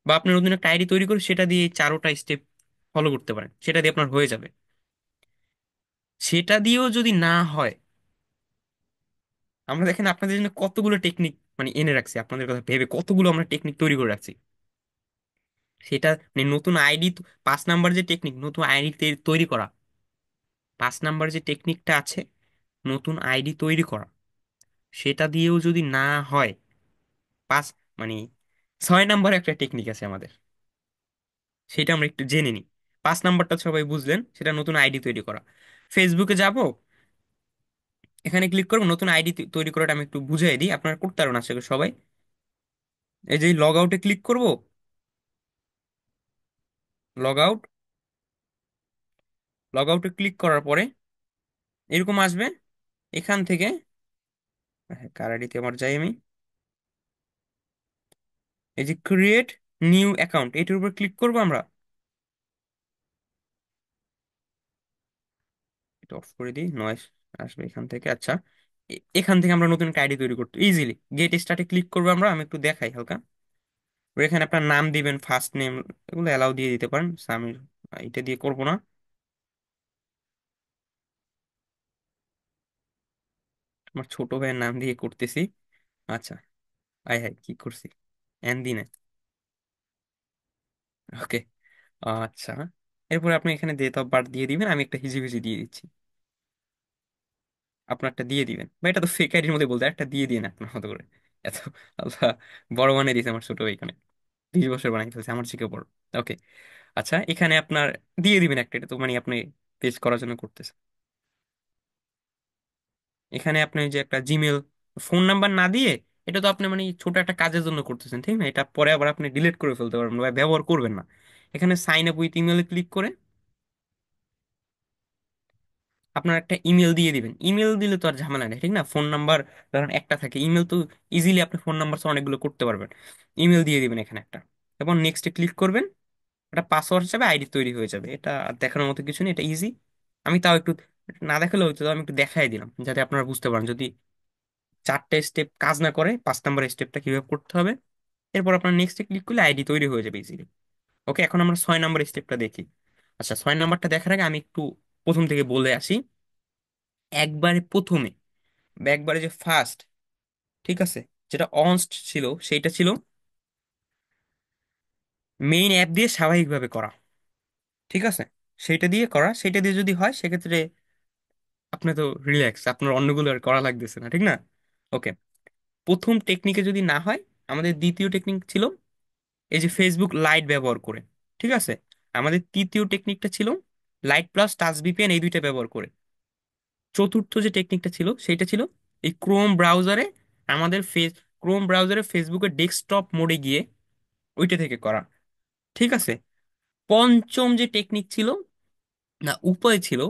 বা আপনি নতুন একটা আইডি তৈরি করে সেটা দিয়ে এই 4টা স্টেপ ফলো করতে পারেন, সেটা দিয়ে আপনার হয়ে যাবে। সেটা দিয়েও যদি না হয়, আমরা দেখেন আপনাদের জন্য কতগুলো টেকনিক মানে এনে রাখছি, আপনাদের কথা ভেবে কতগুলো আমরা টেকনিক তৈরি করে রাখছি। সেটা মানে নতুন আইডি, 5 নাম্বার যে টেকনিক নতুন আইডি তৈরি করা, 5 নাম্বার যে টেকনিকটা আছে নতুন আইডি তৈরি করা, সেটা দিয়েও যদি না হয়, পাঁচ মানে 6 নাম্বার একটা টেকনিক আছে আমাদের, সেটা আমরা একটু জেনে নিই। 5 নাম্বারটা সবাই বুঝলেন, সেটা নতুন আইডি তৈরি করা। ফেসবুকে যাব, এখানে ক্লিক করবো, নতুন আইডি তৈরি করাটা আমি একটু বুঝিয়ে দিই, আপনারা করতে পারবেন আশা করি সবাই। এই যে লগ আউটে ক্লিক করব, লগ আউট, লগ আউটে ক্লিক করার পরে এরকম আসবে। এখান থেকে, হ্যাঁ, কার আইডিতে আমার যাই আমি, এই যে ক্রিয়েট নিউ অ্যাকাউন্ট, এটার উপর ক্লিক করবো আমরা। এটা অফ করে দিই, নয়েস আসবে এখান থেকে। আচ্ছা, এখান থেকে আমরা নতুন একটা আইডি তৈরি করতে ইজিলি গেট স্টার্টে ক্লিক করবো আমরা। আমি একটু দেখাই হালকা। এখানে আপনার নাম দিবেন, ফার্স্ট নেম, এগুলো অ্যালাউ দিয়ে দিতে পারেন। আমি এটা দিয়ে করব না। আমার ছোট ভাইয়ের নাম দিয়ে করতেছি। আচ্ছা, আয় হায় কি করছি, এন দিনে। ওকে, আচ্ছা। এরপরে আপনি এখানে ডেট অফ বার্থ দিয়ে দিবেন, আমি একটা হিজিবিজি দিয়ে দিচ্ছি। আপনারটা দিয়ে দিবেন বা এটা তো ফেক আইডির মধ্যে বলতে একটা দিয়ে দিন আপনার মতো করে। এত আল্লাহ বড় বানিয়ে দিয়েছে আমার ছোট ভাই এখানে, 20 বছর বানিয়ে ফেলছে আমার থেকে বড়। ওকে, আচ্ছা এখানে আপনার দিয়ে দিবেন একটা, এটা তো মানে আপনি পেস্ট করার জন্য করতেছেন। এখানে আপনি যে একটা জিমেল ফোন নাম্বার না দিয়ে, এটা তো আপনি মানে ছোট একটা কাজের জন্য করতেছেন, ঠিক না? এটা পরে আবার আপনি ডিলিট করে ফেলতে পারবেন বা ব্যবহার করবেন না। এখানে সাইন আপ উইথ ইমেলে ক্লিক করে আপনার একটা ইমেল দিয়ে দিবেন। ইমেল দিলে তো আর ঝামেলা নেই, ঠিক না? ফোন নাম্বার ধরেন একটা থাকে, ইমেল তো ইজিলি আপনি ফোন নাম্বার অনেকগুলো করতে পারবেন। ইমেল দিয়ে দিবেন এখানে একটা, এবং নেক্সটে ক্লিক করবেন। একটা পাসওয়ার্ড হিসাবে আইডি তৈরি হয়ে যাবে। এটা আর দেখানোর মতো কিছু নেই, এটা ইজি। আমি তাও একটু না দেখালে হয়তো, আমি একটু দেখাই দিলাম যাতে আপনারা বুঝতে পারেন, যদি 4টে স্টেপ কাজ না করে 5 নম্বর স্টেপটা কিভাবে করতে হবে। এরপর আপনার নেক্সটে ক্লিক করলে আইডি তৈরি হয়ে যাবে ইজিলি। ওকে, এখন আমরা 6 নম্বর স্টেপটা দেখি। আচ্ছা, 6 নম্বরটা দেখার আগে আমি একটু প্রথম থেকে বলে আসি। একবারে প্রথমে বা একবারে যে ফার্স্ট, ঠিক আছে, যেটা অনস্ট ছিল সেইটা ছিল মেইন অ্যাপ দিয়ে স্বাভাবিকভাবে করা, ঠিক আছে? সেইটা দিয়ে করা, সেইটা দিয়ে যদি হয় সেক্ষেত্রে আপনি তো রিল্যাক্স, আপনার অন্যগুলো আর করা লাগতেছে না, ঠিক না? ওকে, প্রথম টেকনিকে যদি না হয়, আমাদের দ্বিতীয় টেকনিক ছিল এই যে ফেসবুক লাইট ব্যবহার করে, ঠিক আছে? আমাদের তৃতীয় টেকনিকটা ছিল লাইট প্লাস টাচ ভিপিএন, এই দুইটা ব্যবহার করে। চতুর্থ যে টেকনিকটা ছিল সেটা ছিল এই ক্রোম ব্রাউজারে, আমাদের ক্রোম ব্রাউজারে ফেসবুকের ডেস্কটপ মোডে গিয়ে ওইটা থেকে করা, ঠিক আছে? পঞ্চম যে টেকনিক ছিল, না উপায় ছিল,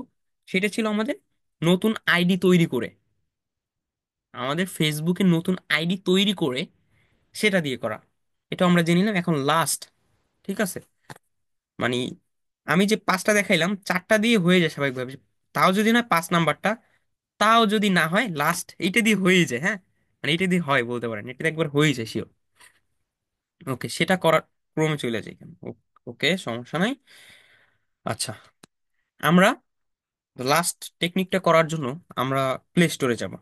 সেটা ছিল আমাদের নতুন আইডি তৈরি করে, আমাদের ফেসবুকে নতুন আইডি তৈরি করে সেটা দিয়ে করা। এটা আমরা জেনে নিলাম। এখন লাস্ট, ঠিক আছে, মানে আমি যে 5টা দেখাইলাম 4টা দিয়ে হয়ে যায় স্বাভাবিকভাবে, তাও যদি না 5 নাম্বারটা, তাও যদি না হয় লাস্ট এইটা দিয়ে হয়ে যায়, হ্যাঁ, মানে এটা দিয়ে হয় বলতে পারেন, এটা দিয়ে একবার হয়ে যায় শিওর। ওকে, সেটা করার ক্রমে চলে যায় এখানে। ওকে, সমস্যা নাই। আচ্ছা, আমরা লাস্ট টেকনিকটা করার জন্য আমরা প্লে স্টোরে যাব।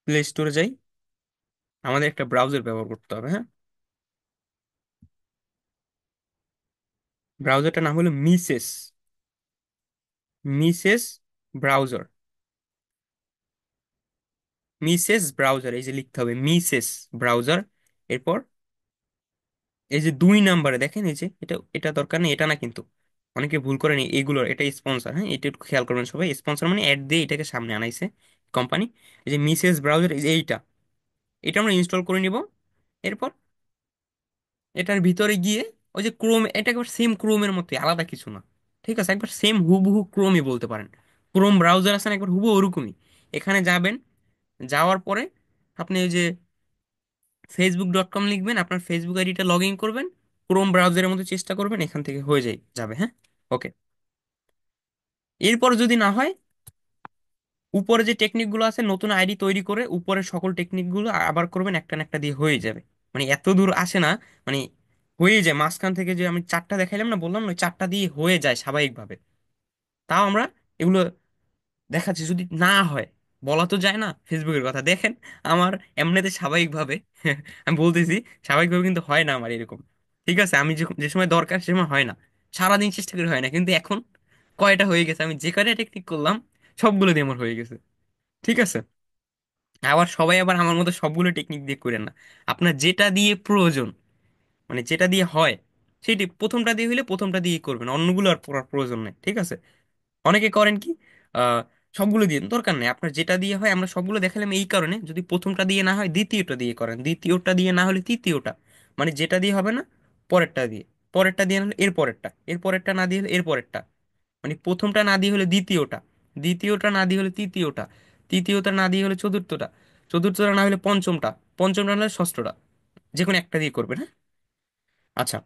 প্লে স্টোরে যাই, আমাদের একটা ব্রাউজার ব্যবহার করতে হবে, হ্যাঁ। ব্রাউজারটার নাম হলো Mrs, Mrs browser, Mrs browser, এই যে লিখতে হবে মিসেস ব্রাউজার। এরপর এই যে 2 নাম্বারে দেখেন, এই যে এটা এটা দরকার নেই, এটা না কিন্তু, অনেকে ভুল করেন এইগুলোর, এটা স্পন্সর, হ্যাঁ, এটা একটু খেয়াল করবেন সবাই। স্পন্সর মানে অ্যাড দিয়ে এটাকে সামনে আনাইছে কোম্পানি। এই যে মিসেস ব্রাউজার, এই যে এইটা, এটা আমরা ইনস্টল করে নিব। এরপর এটার ভিতরে গিয়ে ওই যে ক্রোম, এটা একবার সেম ক্রোমের মতো, আলাদা কিছু না, ঠিক আছে? একবার সেম হুবহু ক্রোমই বলতে পারেন। ক্রোম ব্রাউজার আছে না, একবার হুবহু ওরকমই। এখানে যাবেন, যাওয়ার পরে আপনি ওই যে facebook.com লিখবেন, আপনার ফেসবুক আইডিটা লগ ইন করবেন, ক্রোম ব্রাউজারের মধ্যে চেষ্টা করবেন, এখান থেকে হয়ে যাবে, হ্যাঁ। ওকে, এরপর যদি না হয়, উপরে যে টেকনিকগুলো আছে নতুন আইডি তৈরি করে উপরে সকল টেকনিকগুলো আবার করবেন, একটা না একটা দিয়ে হয়ে যাবে। মানে এত দূর আসে না, মানে হয়ে যায়। মাঝখান থেকে যে আমি 4টা দেখাইলাম না, বললাম না, ওই 4টা দিয়ে হয়ে যায় স্বাভাবিকভাবে। তাও আমরা এগুলো দেখাচ্ছি, যদি না হয়, বলা তো যায় না ফেসবুকের কথা দেখেন। আমার এমনিতে স্বাভাবিকভাবে আমি বলতেছি, স্বাভাবিকভাবে কিন্তু হয় না আমার এরকম, ঠিক আছে? আমি যে সময় দরকার সে সময় হয় না, সারাদিন চেষ্টা করে হয় না, কিন্তু এখন কয়টা হয়ে গেছে, আমি যে কয়টা টেকনিক করলাম সবগুলো দিয়ে আমার হয়ে গেছে, ঠিক আছে? আবার সবাই আবার আমার মতো সবগুলো টেকনিক দিয়ে করেন না। আপনার যেটা দিয়ে প্রয়োজন, মানে যেটা দিয়ে হয়, সেটি প্রথমটা দিয়ে হইলে প্রথমটা দিয়ে করবেন, অন্যগুলো আর পড়ার প্রয়োজন নেই, ঠিক আছে? অনেকে করেন কি, আহ সবগুলো দিয়ে দরকার নেই, আপনার যেটা দিয়ে হয়। আমরা সবগুলো দেখালাম এই কারণে, যদি প্রথমটা দিয়ে না হয় দ্বিতীয়টা দিয়ে করেন, দ্বিতীয়টা দিয়ে না হলে তৃতীয়টা, মানে যেটা দিয়ে হবে না পরেরটা দিয়ে, পরেরটা দিয়ে না হলে এর পরেরটা, এর পরেরটা না দিয়ে হলে এর পরেরটা, মানে প্রথমটা না দিয়ে হলে দ্বিতীয়টা, দ্বিতীয়টা না দিয়ে হলে তৃতীয়টা, তৃতীয়টা না দিয়ে হলে চতুর্থটা, চতুর্থটা না হলে পঞ্চমটা, পঞ্চমটা না হলে ষষ্ঠটা, যে কোনো একটা দিয়ে করবেন, হ্যাঁ। আচ্ছা,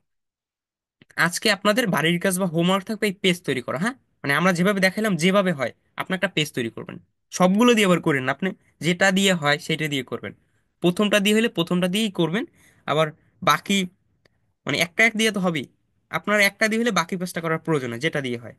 আজকে আপনাদের বাড়ির কাজ বা হোমওয়ার্ক থাকবে এই পেজ তৈরি করা, হ্যাঁ। মানে আমরা যেভাবে দেখালাম যেভাবে হয়, আপনি একটা পেজ তৈরি করবেন। সবগুলো দিয়ে আবার করেন না, আপনি যেটা দিয়ে হয় সেটা দিয়ে করবেন। প্রথমটা দিয়ে হলে প্রথমটা দিয়েই করবেন, আবার বাকি মানে একটা এক দিয়ে তো হবেই। আপনার একটা দিয়ে হলে বাকি 5টা করার প্রয়োজন হয় যেটা দিয়ে হয়।